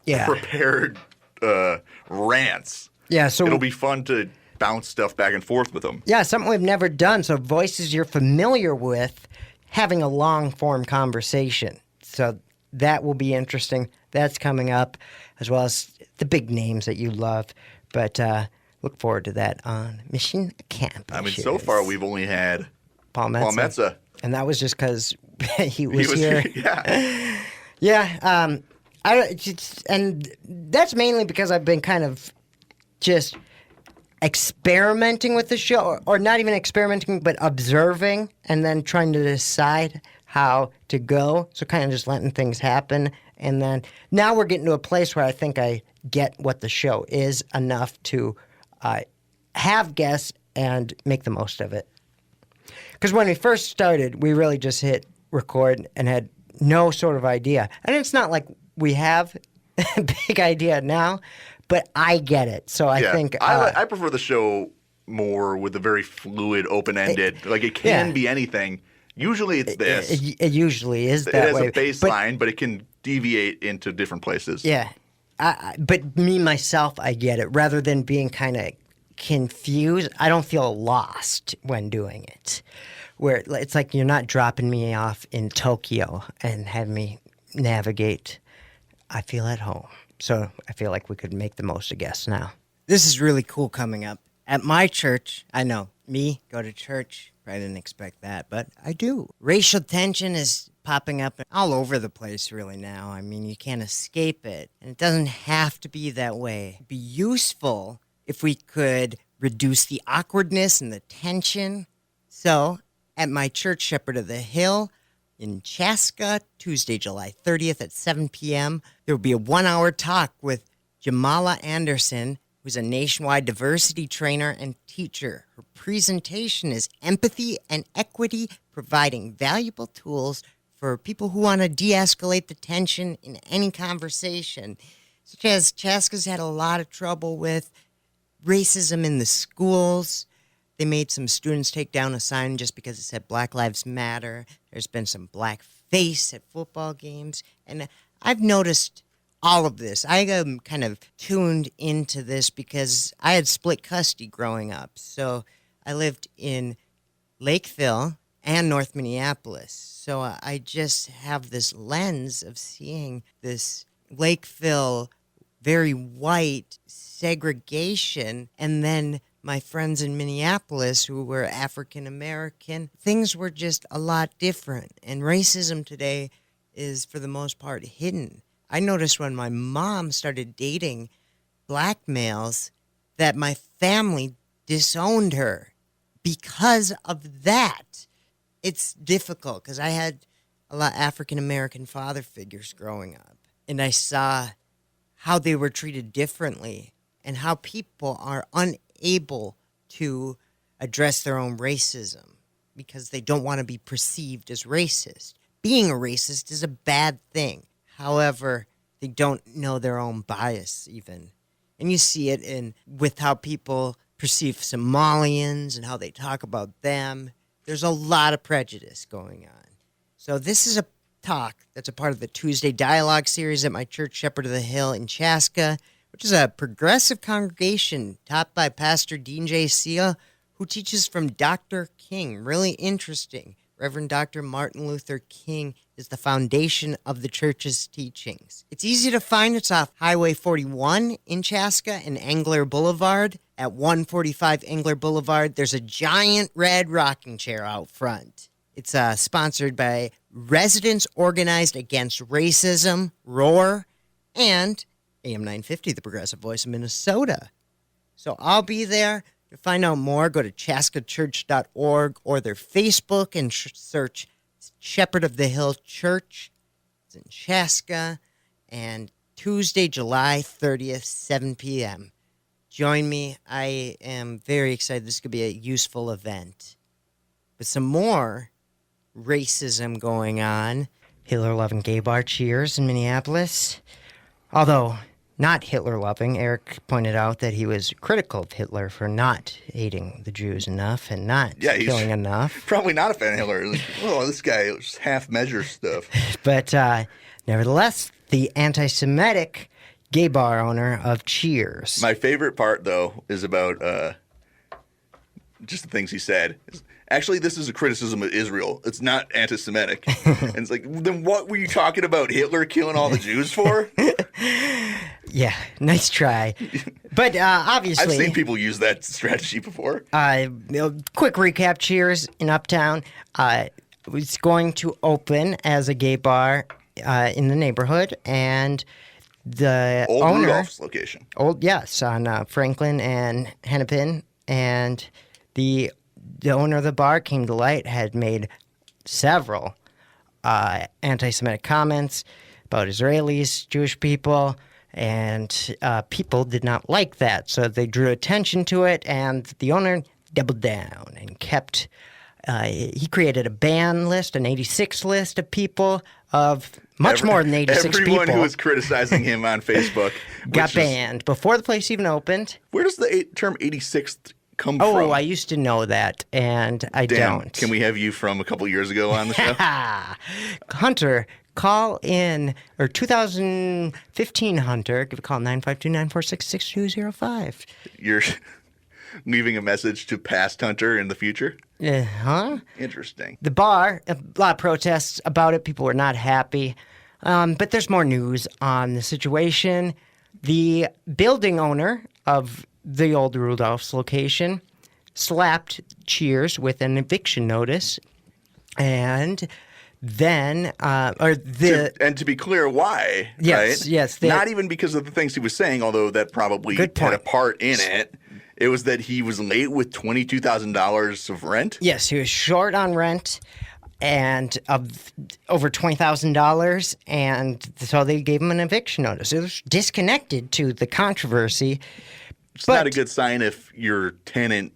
prepared rants. Yeah, so it'll be fun to bounce stuff back and forth with them. Yeah, something we've never done. So voices you're familiar with, having a long-form conversation. So that will be interesting. That's coming up, as well as the big names that you love. But look forward to that on Mission Camp. I mean, so far we've only had Paul Metza. And that was just because he was here. Yeah. Yeah. And that's mainly because I've been kind of just experimenting with the show, or not even experimenting, but observing and then trying to decide how to go. So kind of just letting things happen And then now we're getting to a place where I think I get what the show is enough to have guests and make the most of it. Because when we first started, we really just hit record and had no sort of idea. And it's not like we have a big idea now, but I get it. So I think... I prefer the show more with a very fluid, open-ended. Like, it can be anything. Usually it's this. It usually is that way. It has a baseline, but it can deviate into different places. Yeah. But me, myself, I get it. Rather than being kind of confused, I don't feel lost when doing it. Where it's like you're not dropping me off in Tokyo and having me navigate. I feel at home. So I feel like we could make the most of guests now. This is really cool coming up. At my church, I know, me, go to church. I didn't expect that, but I do. Racial tension is popping up all over the place really now. I mean, you can't escape it. And it doesn't have to be that way. It'd be useful if we could reduce the awkwardness and the tension. So, at my church, Shepherd of the Hill, in Chaska, Tuesday, July 30th at 7 p.m., there will be a 1-hour talk with Jamala Anderson, who's a nationwide diversity trainer and teacher. Her presentation is Empathy and Equity, providing valuable tools for people who want to de-escalate the tension in any conversation, such as Chaska's had a lot of trouble with racism in the schools. They made some students take down a sign just because it said Black Lives Matter. There's been some blackface at football games. And I've noticed all of this. I am kind of tuned into this because I had split custody growing up. So I lived in Lakeville and North Minneapolis. So I just have this lens of seeing this Lakeville, very white segregation, and then my friends in Minneapolis who were African American, things were just a lot different. And racism today is, for the most part, hidden. I noticed when my mom started dating black males that my family disowned her because of that. It's difficult because I had a lot of African American father figures growing up, and I saw how they were treated differently and how people are unable to address their own racism because they don't want to be perceived as racist. Being a racist is a bad thing. However, they don't know their own bias even. And you see it with how people perceive Somalians and how they talk about them. There's a lot of prejudice going on. So this is a talk that's a part of the Tuesday Dialogue series at my church, Shepherd of the Hill in Chaska, which is a progressive congregation topped by Pastor Dean J. Seal, who teaches from Dr. King. Really interesting. Reverend Dr. Martin Luther King is the foundation of the church's teachings. It's easy to find. It's off Highway 41 in Chaska and Angler Boulevard. At 145 Angler Boulevard, there's a giant red rocking chair out front. It's sponsored by Residents Organized Against Racism, ROAR, and AM950, the progressive voice of Minnesota. So I'll be there. To find out more, go to chaskachurch.org or their Facebook and search Shepherd of the Hill Church. It's in Chaska. And Tuesday, July 30th, 7 p.m. Join me. I am very excited. This could be a useful event. But some more racism going on. Hitler-loving gay bar Cheers in Minneapolis. Although not Hitler-loving, Erik pointed out that he was critical of Hitler for not hating the Jews enough and not killing enough. Probably not a fan of Hitler. Like, oh, this guy was half-measure stuff. But nevertheless, the anti-Semitic gay bar owner of Cheers. My favorite part, though, is about just the things he said. Actually, this is a criticism of Israel. It's not anti-Semitic. And it's like, then what were you talking about Hitler killing all the Jews for? Yeah, nice try. But obviously... I've seen people use that strategy before. Quick recap, Cheers in Uptown. It's going to open as a gay bar in the neighborhood, and the Old owner... Rudolph's location. Yes, on Franklin and Hennepin, and the owner of the bar, King Delight, had made several anti-Semitic comments, about Israelis, Jewish people, and people did not like that. So they drew attention to it, and the owner doubled down and kept... he created a ban list, an 86 list of people, of much more than 86 people. Everyone who was criticizing him on Facebook got banned before the place even opened. Where does the term 86th come from? Oh, I used to know that, and I don't. Can we have you from a couple years ago on the show? Hunter, call in, or 2015 Hunter, give a call, 952-946-6205. You're leaving a message to past Hunter in the future? Huh? Interesting. The bar, a lot of protests about it. People were not happy. But there's more news on the situation. The building owner of the old Rudolph's location slapped Cheers with an eviction notice. And then, to be clear, why? Yes, right? yes. Not even because of the things he was saying, although that probably had a part in it. It was that he was late with $22,000 of rent? Yes, he was short on rent and of over $20,000, and so they gave him an eviction notice. It was disconnected to the controversy. It's not a good sign if your tenant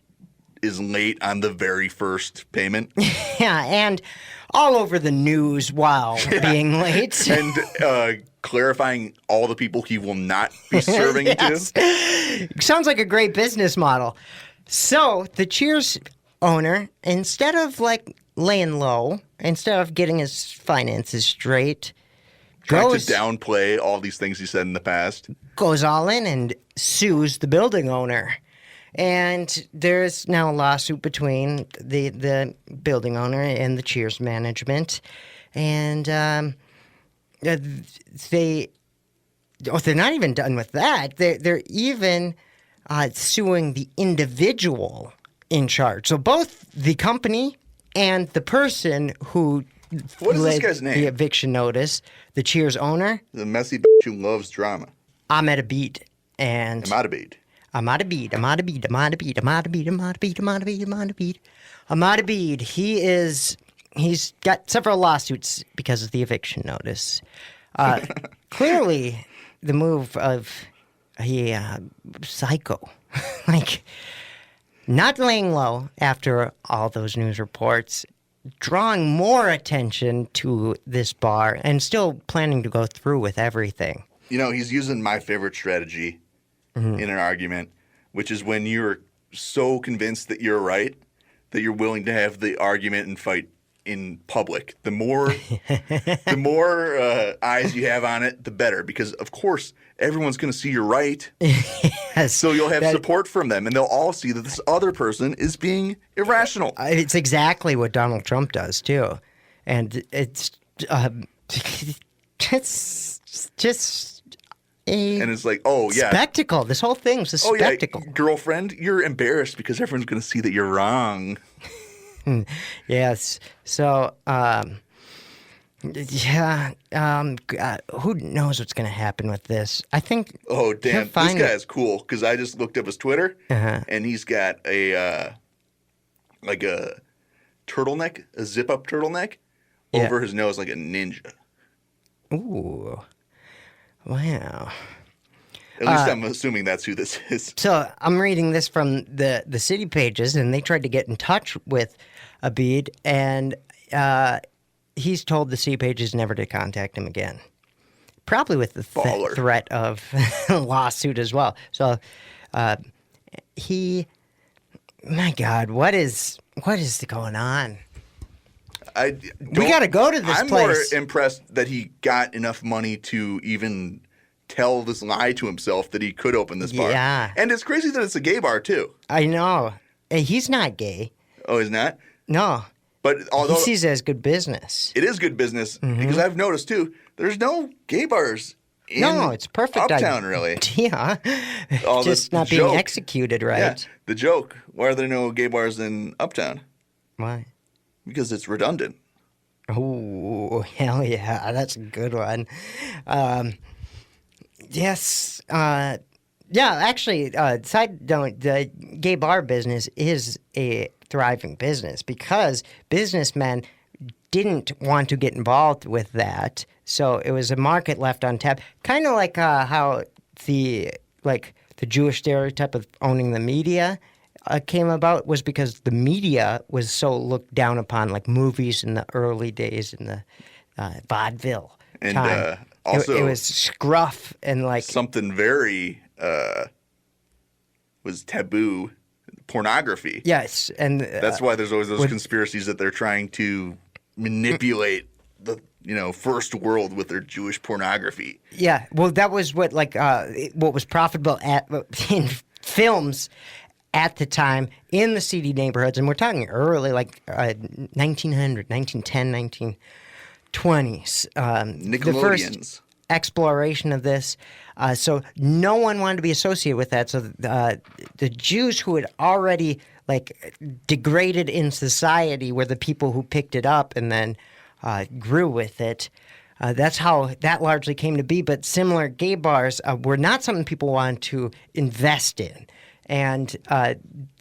is late on the very first payment. Yeah, and all over the news while being late. And clarifying all the people he will not be serving to. Sounds like a great business model. So the Cheers owner, instead of laying low, instead of getting his finances straight, trying to downplay all these things he said in the past, goes all in and sues the building owner. And there's now a lawsuit between the building owner and the Cheers management. And they're not even done with that. They're even suing the individual in charge. So both the company and the person who what is this guy's name? The eviction notice, the Cheers owner, the messy who loves drama. Ahmed Abid. And Ahmed Abid. He's got several lawsuits because of the eviction notice. Clearly, the move of a psycho, not laying low after all those news reports, drawing more attention to this bar, and still planning to go through with everything. You know, he's using my favorite strategy in an argument, which is when you're so convinced that you're right that you're willing to have the argument and fight in public. The more eyes you have on it, the better, because of course everyone's going to see you're right. Yes, so you'll have support from them, and they'll all see that this other person is being irrational. It's exactly what Donald Trump does too, and it's just. And it's like, oh, yeah. Spectacle. This whole thing's a spectacle. Yeah, girlfriend, you're embarrassed because everyone's going to see that you're wrong. Yes. So, who knows what's going to happen with this? I think. Oh, damn. This guy is cool because I just looked up his Twitter, and he's got a turtleneck, a zip-up turtleneck over his nose like a ninja. Ooh. Wow. At least I'm assuming that's who this is. So I'm reading this from the city pages, and they tried to get in touch with Abid, and he's told the city pages never to contact him again. Probably with the threat of lawsuit as well. So my God, what is going on? We got to go to this place. I'm more impressed that he got enough money to even tell this lie to himself that he could open this bar. Yeah. And it's crazy that it's a gay bar, too. I know. He's not gay. Oh, he's not? No. But although he sees it as good business. It is good business because I've noticed, too, there's no gay bars in it's perfect. Uptown, really. Yeah. Just not being executed right. Yeah, the joke. Why are there no gay bars in Uptown? Why? Because it's redundant. Oh, hell yeah. That's a good one. Yes. Yeah, actually, side note, the gay bar business is a thriving business because businessmen didn't want to get involved with that. So it was a market left untapped, kind of like how the Jewish stereotype of owning the media came about, was because the media was so looked down upon, like movies in the early days in the vaudeville time. Also, it was scruff and like something very was taboo, pornography. Yes, and that's why there's always those conspiracies that they're trying to manipulate the first world with their Jewish pornography. Yeah, well, that was what was profitable in films at the time in the seedy neighborhoods, and we're talking early, like 1900, 1910, 1920s. Nickelodeons. The first exploration of this. So no one wanted to be associated with that. So the Jews who had already degraded in society were the people who picked it up and then grew with it. That's how that largely came to be. But similar gay bars were not something people wanted to invest in. And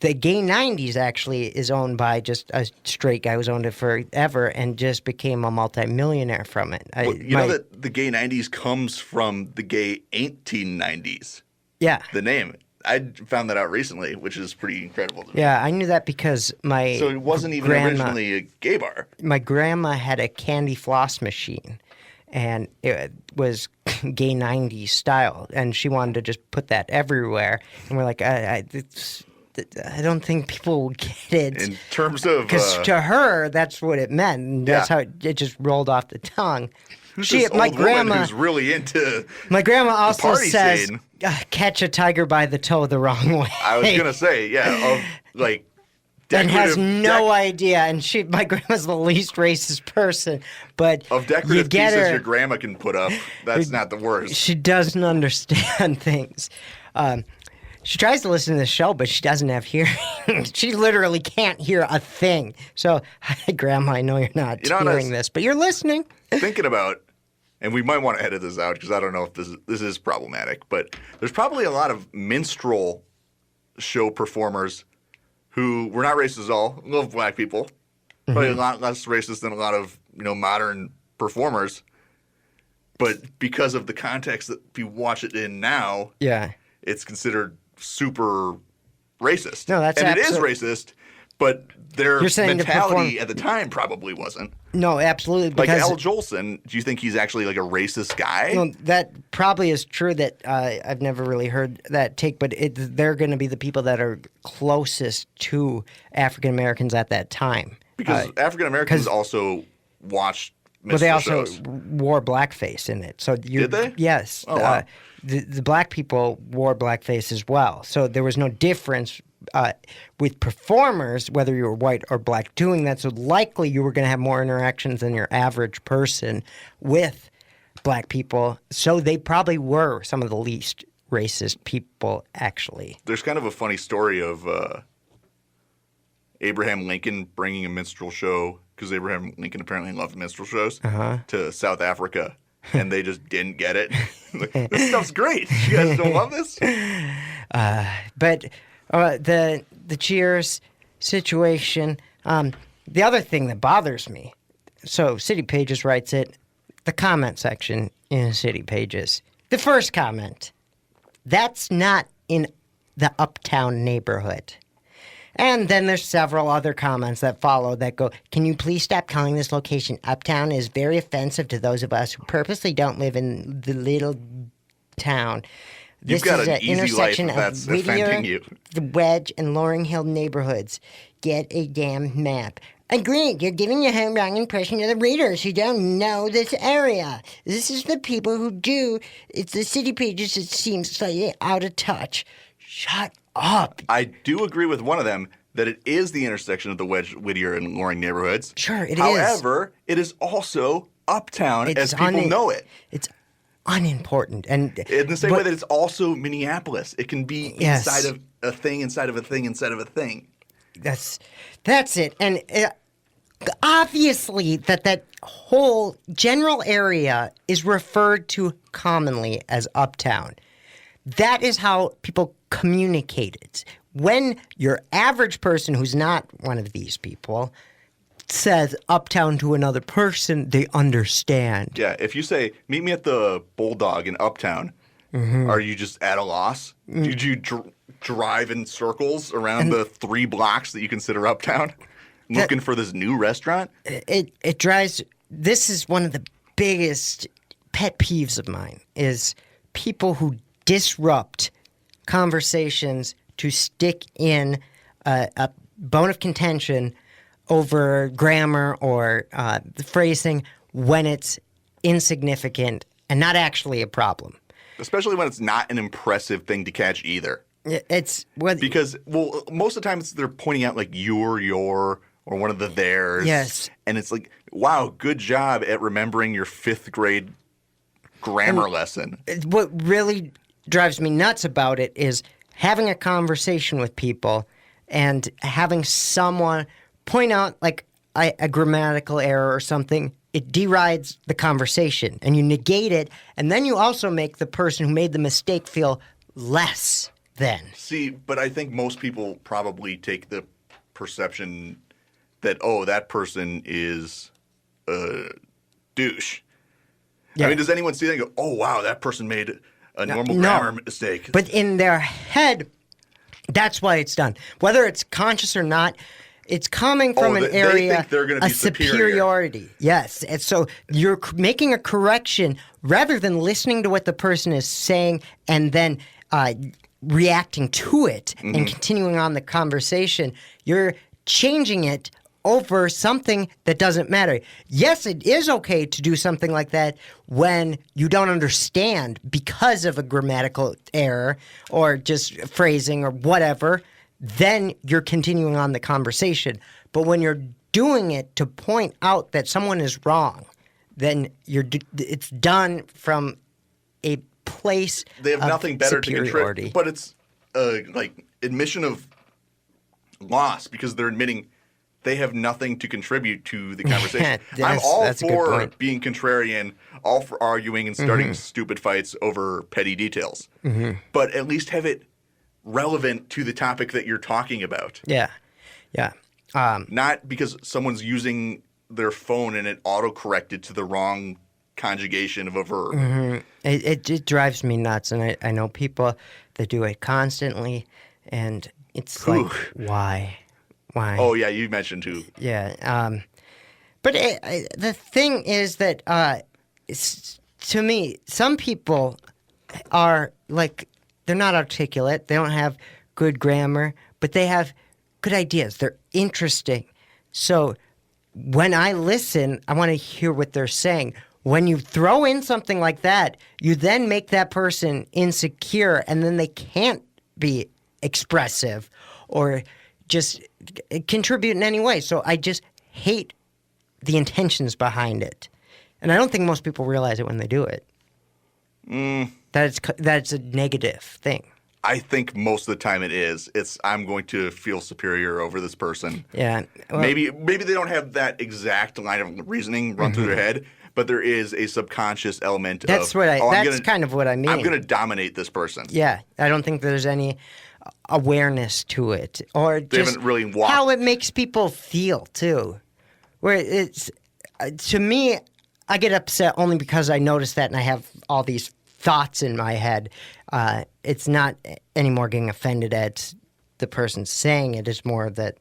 the Gay 90s actually is owned by just a straight guy who's owned it forever and just became a multimillionaire from it. You know that the Gay 90s comes from the Gay 1890s? Yeah. The name. I found that out recently, which is pretty incredible to me. Yeah, I knew that because So it wasn't even originally a gay bar. My grandma had a candy floss machine, and it was Gay 90s style, and she wanted to just put that everywhere. And we're like, I don't think people will get it. In terms of... Because to her, that's what it meant, and that's how it just rolled off the tongue. Who's this old woman who's really into my grandma also says, scene? Catch a tiger by the toe the wrong way. I was going to say, and has no idea, and my grandma's the least racist person, but of decorative pieces your grandma can put up, that's not the worst. She doesn't understand things. She tries to listen to the show, but she doesn't have hearing. She literally can't hear a thing. So, hi, Grandma, I know you're not hearing this, but you're listening. Thinking about, and we might want to edit this out because I don't know if this is problematic, but there's probably a lot of minstrel show performers who were not racist at all, love black people, probably a lot less racist than a lot of modern performers. But because of the context that we watch it in now, it's considered super racist. No, that's and it is racist, but their mentality at the time probably wasn't. No, absolutely. Like Al Jolson, do you think he's actually like a racist guy? No, that probably is true. That I've never really heard that take, but they're going to be the people that are closest to African Americans at that time. Because African Americans also watched minstrel shows. Well, they also wore blackface in it. So did they? Yes. Oh, wow. The black people wore blackface as well. So there was no difference with performers, whether you were white or black, doing that. So likely you were going to have more interactions than your average person with black people. So they probably were some of the least racist people, actually. There's kind of a funny story of Abraham Lincoln bringing a minstrel show, because Abraham Lincoln apparently loved minstrel shows, to South Africa. And they just didn't get it. Like, this stuff's great. You guys don't love this? But the Cheers situation, the other thing that bothers me, so City Pages writes it, the comment section in City Pages. The first comment, that's not in the uptown neighborhood. And then there's several other comments that follow that go, can you please stop calling this location uptown? It is very offensive to those of us who purposely don't live in the little town. You've got an easy life if that's offending you. The Wedge and Loring Hill neighborhoods. Get a damn map. Agreed, you're giving your wrong impression to the readers who don't know this area. This is the people who do. It's the City Pages that seems slightly out of touch. Shut up. I do agree with one of them that it is the intersection of the Wedge, Whittier, and Loring neighborhoods. Sure, it is. However, it is also uptown as people know it. It's unimportant. And in the same way that it's also Minneapolis. It can be inside of a thing, inside of a thing, inside of a thing. That's it. And obviously that whole general area is referred to commonly as uptown. That is how people communicate it. When your average person who's not one of these people says Uptown to another person, they understand. Yeah, if you say, meet me at the Bulldog in Uptown, are you just at a loss? Did you drive in circles around the 3 blocks that you consider Uptown, looking for this new restaurant? It drives... This is one of the biggest pet peeves of mine, is people who disrupt conversations to stick in a bone of contention over grammar or the phrasing when it's insignificant and not actually a problem. Especially when it's not an impressive thing to catch either. It's because, well, most of the time they're pointing out like your, or one of the theirs. Yes. And it's like, wow, good job at remembering your 5th grade grammar lesson. What really drives me nuts about it is having a conversation with people and having someone point out like a grammatical error or something. It derides the conversation and you negate it, and then you also make the person who made the mistake feel less than. See, but I think most people probably take the perception that, oh, that person is a douche. Yeah. I mean, does anyone see that and go, oh, wow, that person made a normal grammar mistake? But in their head, that's why it's done. Whether it's conscious or not, it's coming from an area, they think they're gonna be superiority. Yes. And so you're making a correction rather than listening to what the person is saying and then reacting to it and continuing on the conversation. You're changing it over something that doesn't matter. Yes, it is okay to do something like that when you don't understand because of a grammatical error or just phrasing or whatever. Then you're continuing on the conversation. But when you're doing it to point out that someone is wrong, then it's done from a place they have of nothing better to superiority. contribute. But it's like admission of loss because they're admitting they have nothing to contribute to the conversation. I'm all for being contrarian, all for arguing and starting stupid fights over petty details. But at least have it relevant to the topic that you're talking about. Yeah. Not because someone's using their phone and it auto-corrected to the wrong conjugation of a verb. It drives me nuts, and I know people that do it constantly, and it's like, why? Oh, yeah, you mentioned too. Yeah. But the thing is that, to me, some people are like, they're not articulate. They don't have good grammar, but they have good ideas. They're interesting. So when I listen, I want to hear what they're saying. When you throw in something like that, you then make that person insecure, and then they can't be expressive or just contribute in any way. So I just hate the intentions behind it. And I don't think most people realize it when they do it. That's a negative thing. I think most of the time it is. It's I'm going to feel superior over this person. Yeah. Well, maybe they don't have that exact line of reasoning run through their head, but there is a subconscious element that's kind of what I mean. I'm going to dominate this person. Yeah. I don't think there's any awareness to it or they just haven't really walked. How it makes people feel too. Where it's to me, I get upset only because I notice that and I have all these thoughts in my head. It's not anymore getting offended at the person saying it. It's more that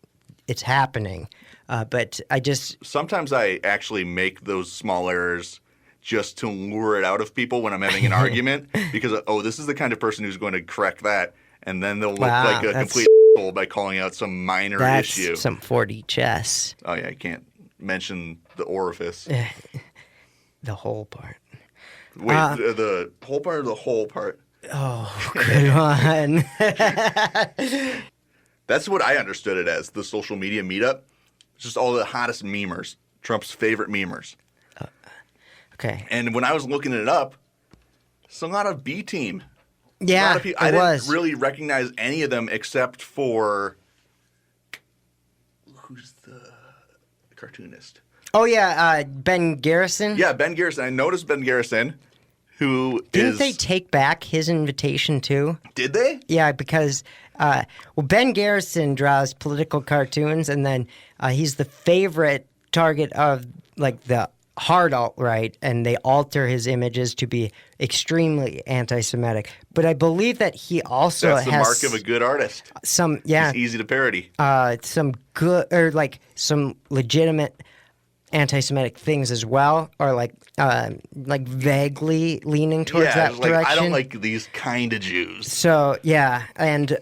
it's happening. But I just... Sometimes I actually make those small errors just to lure it out of people when I'm having an argument because, this is the kind of person who's going to correct that. And then they'll look like a complete asshole by calling out some minor issue. That's some 4D chess. Oh, yeah, I can't mention the orifice. The whole part. Wait, the whole part or the whole part? Oh, good one. That's what I understood it as, the social media meetup. It's just all the hottest memers, Trump's favorite memers. Okay. And when I was looking it up, it's a lot of B team. Yeah, a lot of people, I didn't really recognize any of them except for who's the cartoonist? Oh, yeah, Ben Garrison. Yeah, Ben Garrison. I noticed Ben Garrison, Didn't they take back his invitation, too? Did they? Yeah, because, Ben Garrison draws political cartoons, and then he's the favorite target of like the hard alt-right, and they alter his images to be extremely anti-Semitic. But I believe that he also That's the has mark of a good artist. some, yeah, He's easy to parody. some good, or like some legitimate anti-Semitic things as well, or like vaguely leaning towards that it's like, direction. I don't like these kind of Jews. So yeah, and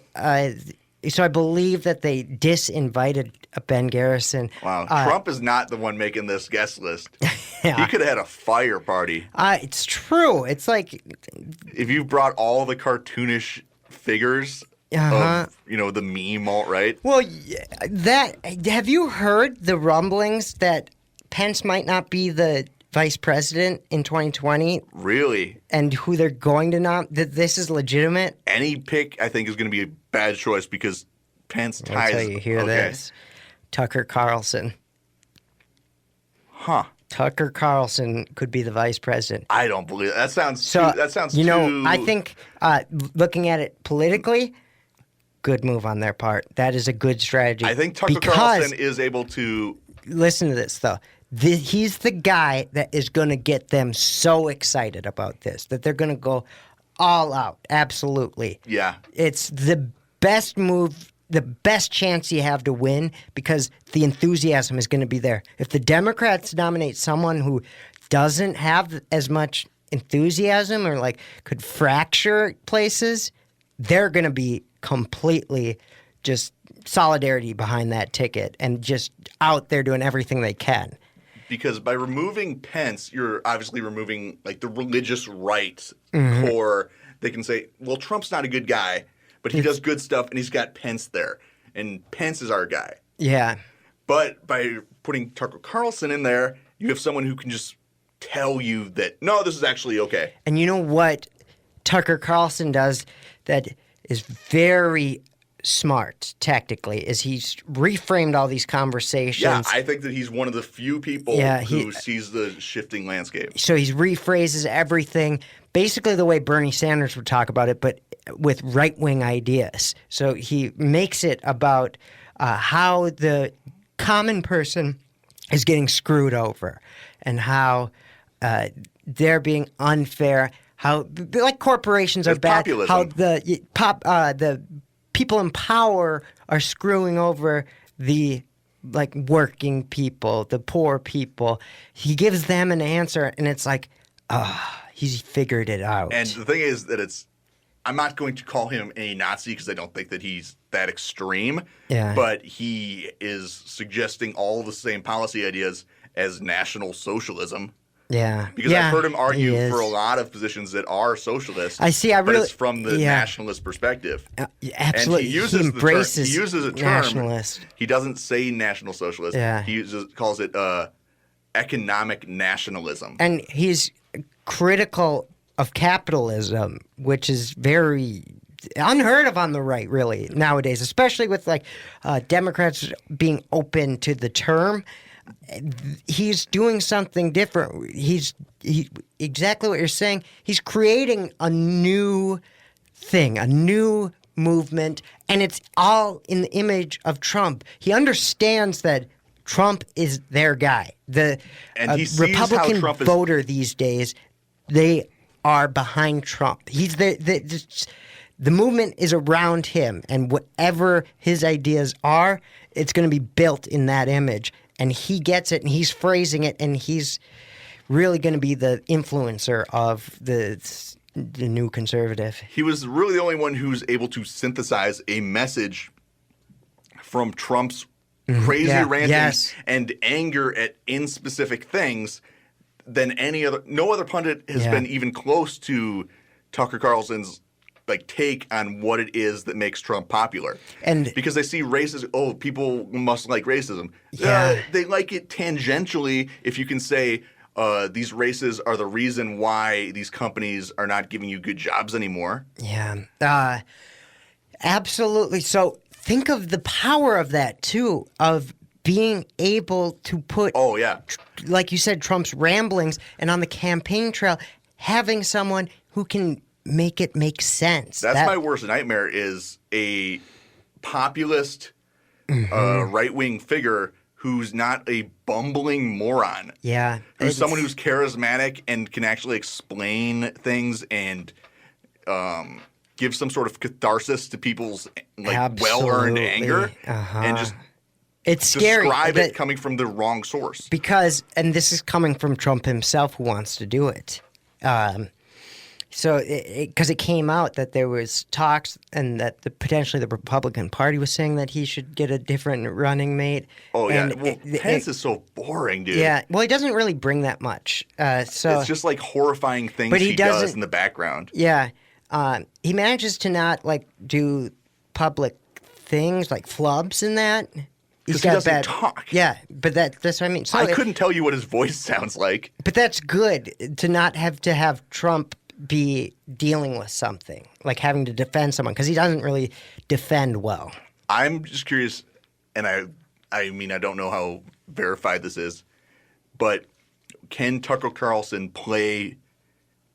so I believe that they disinvited Ben Garrison. Wow, Trump is not the one making this guest list. Yeah. He could have had a fire party. It's true. It's like, If you brought all the cartoonish figures of, the meme alt-right. well, have you heard the rumblings that Pence might not be the vice president in 2020? Really? And who they're going to that this is legitimate? Any pick, I think, is going to be a bad choice because Pence ties. Until you hear this. Tucker Carlson. Huh. Tucker Carlson could be the vice president. I don't believe that. That sounds too. I think looking at it politically, good move on their part. That is a good strategy. I think Tucker Carlson is able to. Listen to this, though. He's the guy that is going to get them so excited about this that they're going to go all out. Absolutely. Yeah. It's the best move, the best chance you have to win because the enthusiasm is going to be there. If the Democrats nominate someone who doesn't have as much enthusiasm or like could fracture places, they're going to be completely just solidarity behind that ticket and just out there doing everything they can. Because by removing Pence, you're obviously removing like the religious right Mm-hmm. core. They can say, well, Trump's not a good guy, but he does good stuff and he's got Pence there. And Pence is our guy. Yeah. But by putting Tucker Carlson in there, you have someone who can just tell you that, no, this is actually okay. And you know what Tucker Carlson does that is very smart tactically is he's reframed all these conversations. Yeah, I think that he's one of the few people who sees the shifting landscape. So he rephrases everything basically the way Bernie Sanders would talk about it, but with right-wing ideas. So he makes it about how the common person is getting screwed over and how they're being unfair, how like corporations are bad, populism. how the people in power are screwing over the like working people, the poor people. He gives them an answer, and it's like, he's figured it out. And the thing is that I'm not going to call him a Nazi because I don't think that he's that extreme. Yeah. But he is suggesting all the same policy ideas as National Socialism. Yeah. Because I've heard him argue for a lot of positions that are socialist. I see. But it's from the nationalist perspective. Absolutely. And he embraces he uses a term. nationalist. He doesn't say National Socialist. Yeah. He calls it economic nationalism. And he's critical of capitalism, which is very unheard of on the right, really, nowadays, especially with like Democrats being open to the term. He's doing something different. He exactly what you're saying. He's creating a new thing, a new movement, and it's all in the image of Trump. He understands that Trump is their guy. The Republican voter these days, they are behind Trump. He's the movement is around him, and whatever his ideas are, it's going to be built in that image. And he gets it, and he's phrasing it, and he's really going to be the influencer of the new conservative. He was really the only one who's able to synthesize a message from Trump's crazy ranting and anger at inspecific things than no other pundit has been even close to Tucker Carlson's take on what it is that makes Trump popular. And because they see racism, people must like racism. They like it tangentially if you can say these races are the reason why these companies are not giving you good jobs anymore. Yeah. Absolutely. So think of the power of that too, of being able to put like you said, Trump's ramblings, and on the campaign trail having someone who can make it make sense. That's my worst nightmare, is a populist right-wing figure who's not a bumbling moron. Yeah. Who's someone who's charismatic and can actually explain things and give some sort of catharsis to people's well-earned anger. And just it's scary. Describe it coming from the wrong source. Because, and this is coming from Trump himself who wants to do it. So, because it came out that there was talks and that potentially the Republican Party was saying that he should get a different running mate. Oh, yeah. And Well, Pence is so boring, dude. Yeah. Well, he doesn't really bring that much. So it's just like horrifying things he does in the background. Yeah. He manages to not, like, do public things like flubs and that. Because he doesn't talk. Yeah, but that's what I mean. So I couldn't tell you what his voice sounds like. But that's good to not have to have Trump be dealing with something, like having to defend someone, because he doesn't really defend well. I'm just curious, and I mean, I don't know how verified this is, but can Tucker Carlson play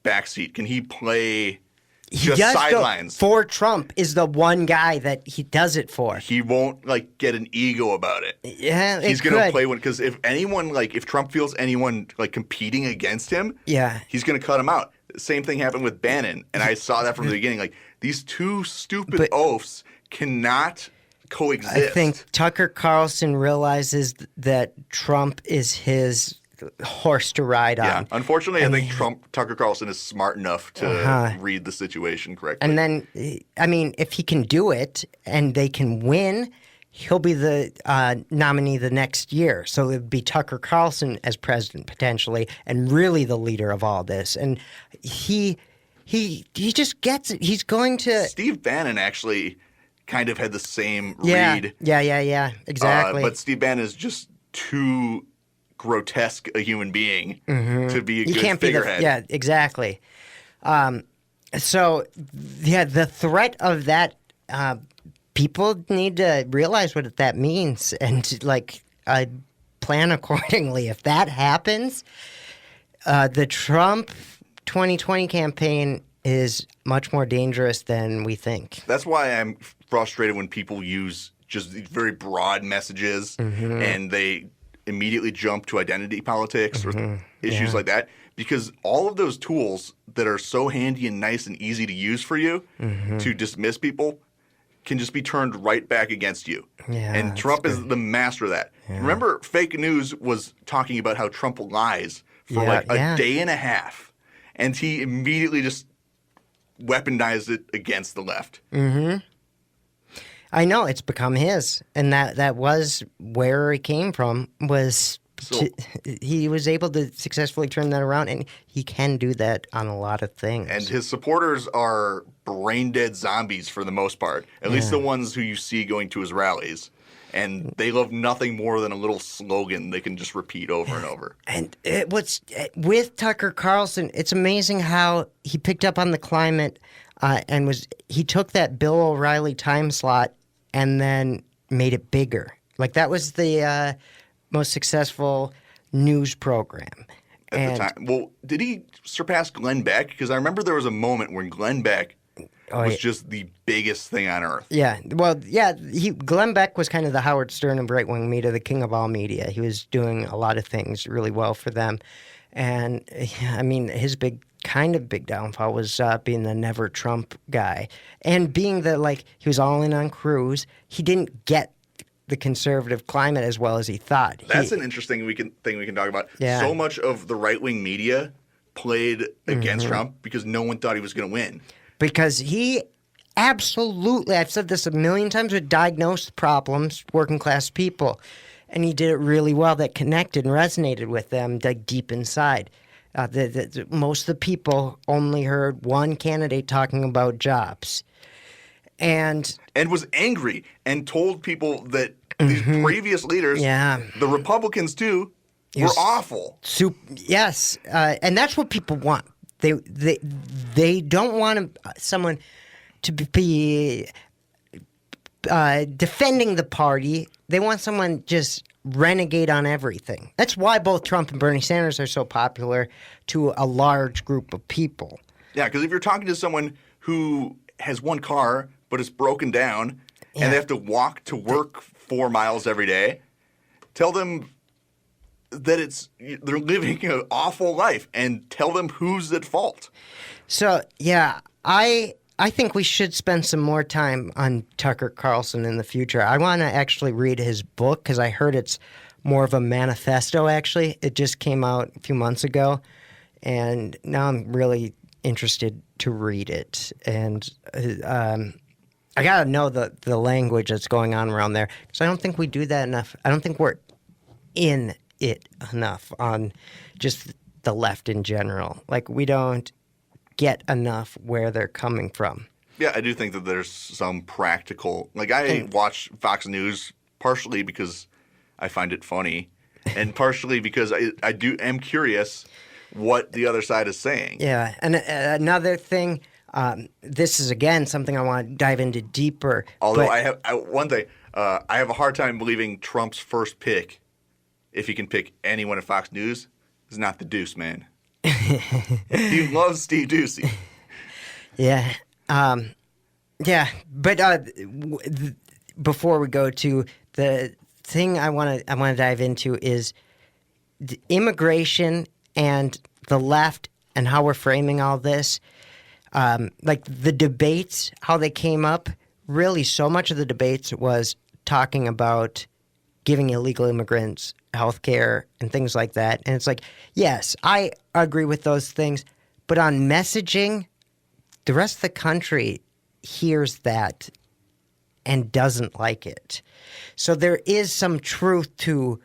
backseat? Can he play just sidelines? For Trump is the one guy that he does it for. He won't, like, get an ego about it. Yeah, he's going to play one, because if anyone, like, if Trump feels anyone, like, competing against him, he's going to cut him out. Same thing happened with Bannon, and I saw that from the beginning. Like, these two stupid oafs cannot coexist. I think Tucker Carlson realizes that Trump is his horse to ride on. Yeah, unfortunately, I think Tucker Carlson is smart enough to read the situation correctly. And then, I mean, if he can do it and they can win, he'll be the nominee the next year. So it would be Tucker Carlson as president potentially, and really the leader of all this. And he just gets it. He's going to. Steve Bannon actually kind of had the same read. Yeah. Exactly. But Steve Bannon is just too grotesque a human being to be a good figurehead. Yeah, exactly. So, yeah, the threat of that. People need to realize what that means and, like, plan accordingly. If that happens, the Trump 2020 campaign is much more dangerous than we think. That's why I'm frustrated when people use just very broad messages and they immediately jump to identity politics or issues like that, because all of those tools that are so handy and nice and easy to use for you to dismiss people can just be turned right back against you. Yeah, and Trump is the master of that. Yeah. Remember, fake news was talking about how Trump lies for like a day and a half, and he immediately just weaponized it against the left. I know, it's become his, and that was where it came from, was he was able to successfully turn that around, and he can do that on a lot of things. And his supporters are brain-dead zombies for the most part, at least the ones who you see going to his rallies. And they love nothing more than a little slogan they can just repeat over and over. And with Tucker Carlson, it's amazing how he picked up on the climate and he took that Bill O'Reilly time slot and then made it bigger. Like, that was the most successful news program. At the time. Well, did he surpass Glenn Beck? Because I remember there was a moment when Glenn Beck was just the biggest thing on earth. Yeah. Well, yeah, Glenn Beck was kind of the Howard Stern of right-wing media, the king of all media. He was doing a lot of things really well for them. And, I mean, his big downfall was being the never Trump guy. And being he was all in on Cruz. He didn't get the conservative climate as well as he thought. That's an interesting thing we can talk about. Yeah. So much of the right-wing media played against Trump because no one thought he was going to win. Because he absolutely, I've said this a million times, would diagnose problems, working class people. And he did it really well. That connected and resonated with them deep inside. Most of the people only heard one candidate talking about jobs. And was angry and told people that these previous leaders, the Republicans too, were awful. Yes, and that's what people want. They don't want someone to be defending the party. They want someone just renegade on everything. That's why both Trump and Bernie Sanders are so popular to a large group of people. Yeah, because if you're talking to someone who has one car but it's broken down and they have to walk to work 4 miles every day, Tell them that they're living an awful life, and tell them who's at fault. So, yeah, I think we should spend some more time on Tucker Carlson in the future. I want to actually read his book because I heard it's more of a manifesto, actually. It just came out a few months ago, and now I'm really interested to read it. And I got to know the language that's going on around there because I don't think we do that enough. I don't think we're in it enough on just the left in general. Like, we don't get enough where they're coming from. Yeah, I do think that there's some practical... Like, I watch Fox News partially because I find it funny and partially because I am curious what the other side is saying. Yeah, and another thing, this is, again, something I want to dive into deeper. Although I have a hard time believing Trump's first pick, if he can pick anyone at Fox News, is not the Deuce, man. He loves Steve Ducey. Yeah. Yeah. But before we go to the thing I want to dive into is the immigration and the left and how we're framing all this. Like the debates, how they came up, really so much of the debates was talking about giving illegal immigrants health care and things like that. And it's like, yes, I agree with those things. But on messaging, the rest of the country hears that and doesn't like it. So there is some truth to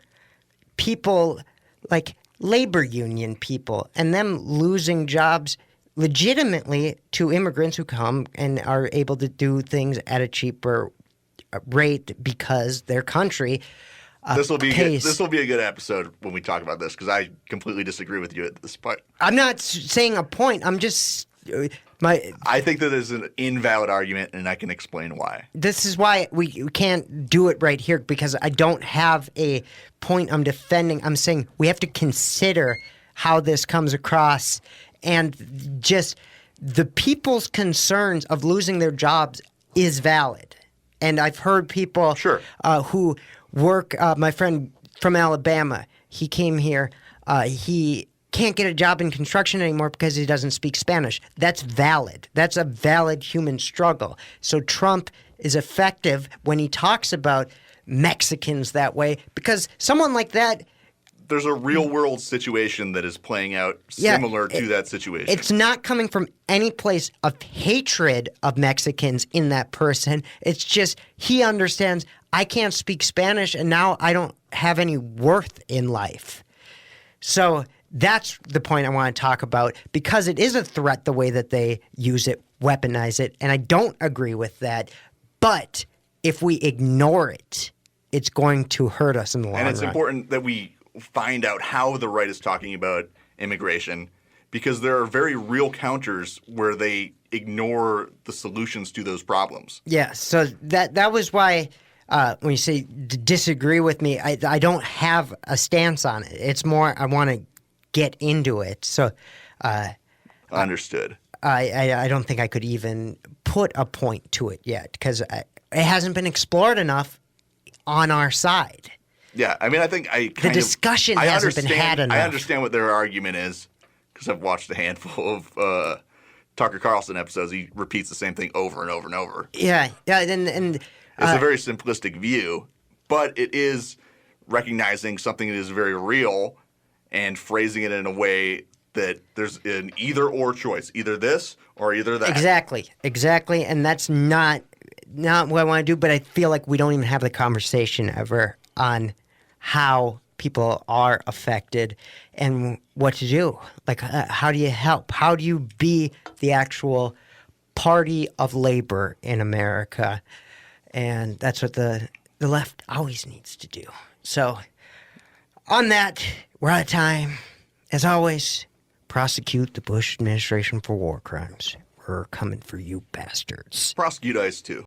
people like labor union people and them losing jobs legitimately to immigrants who come and are able to do things at a cheaper rate because their country This will be a good episode when we talk about this because I completely disagree with you at this point. I'm not saying a point. I'm just I think that is an invalid argument, and I can explain why. This is why we can't do it right here because I don't have a point I'm defending. I'm saying we have to consider how this comes across and just the people's concerns of losing their jobs is valid. And I've heard people who work, my friend from Alabama, he came here, he can't get a job in construction anymore because he doesn't speak Spanish. That's valid. That's a valid human struggle. So Trump is effective when he talks about Mexicans that way because someone like that... There's a real-world situation that is playing out similar to that situation. It's not coming from any place of hatred of Mexicans in that person. It's just he understands I can't speak Spanish and now I don't have any worth in life. So that's the point I want to talk about because it is a threat the way that they use it, weaponize it, and I don't agree with that. But if we ignore it, it's going to hurt us in the long run. And it's important that we find out how the right is talking about immigration because there are very real counters where they ignore the solutions to those problems. Yeah, so that was why when you say disagree with me, I don't have a stance on it. It's more I want to get into it. So understood. I don't think I could even put a point to it yet because it hasn't been explored enough on our side. Yeah, I mean, I think the discussion hasn't been had enough. I understand what their argument is because I've watched a handful of Tucker Carlson episodes. He repeats the same thing over and over and over. Yeah, and it's a very simplistic view, but it is recognizing something that is very real and phrasing it in a way that there's an either-or choice, either this or either that. Exactly, and that's not what I want to do, but I feel like we don't even have the conversation ever on how people are affected and what to do. Like, how do you help? How do you be the actual party of labor in America? And that's what the left always needs to do. So on that, we're out of time. As always, prosecute the Bush administration for war crimes. We're coming for you bastards. Prosecute ICE too.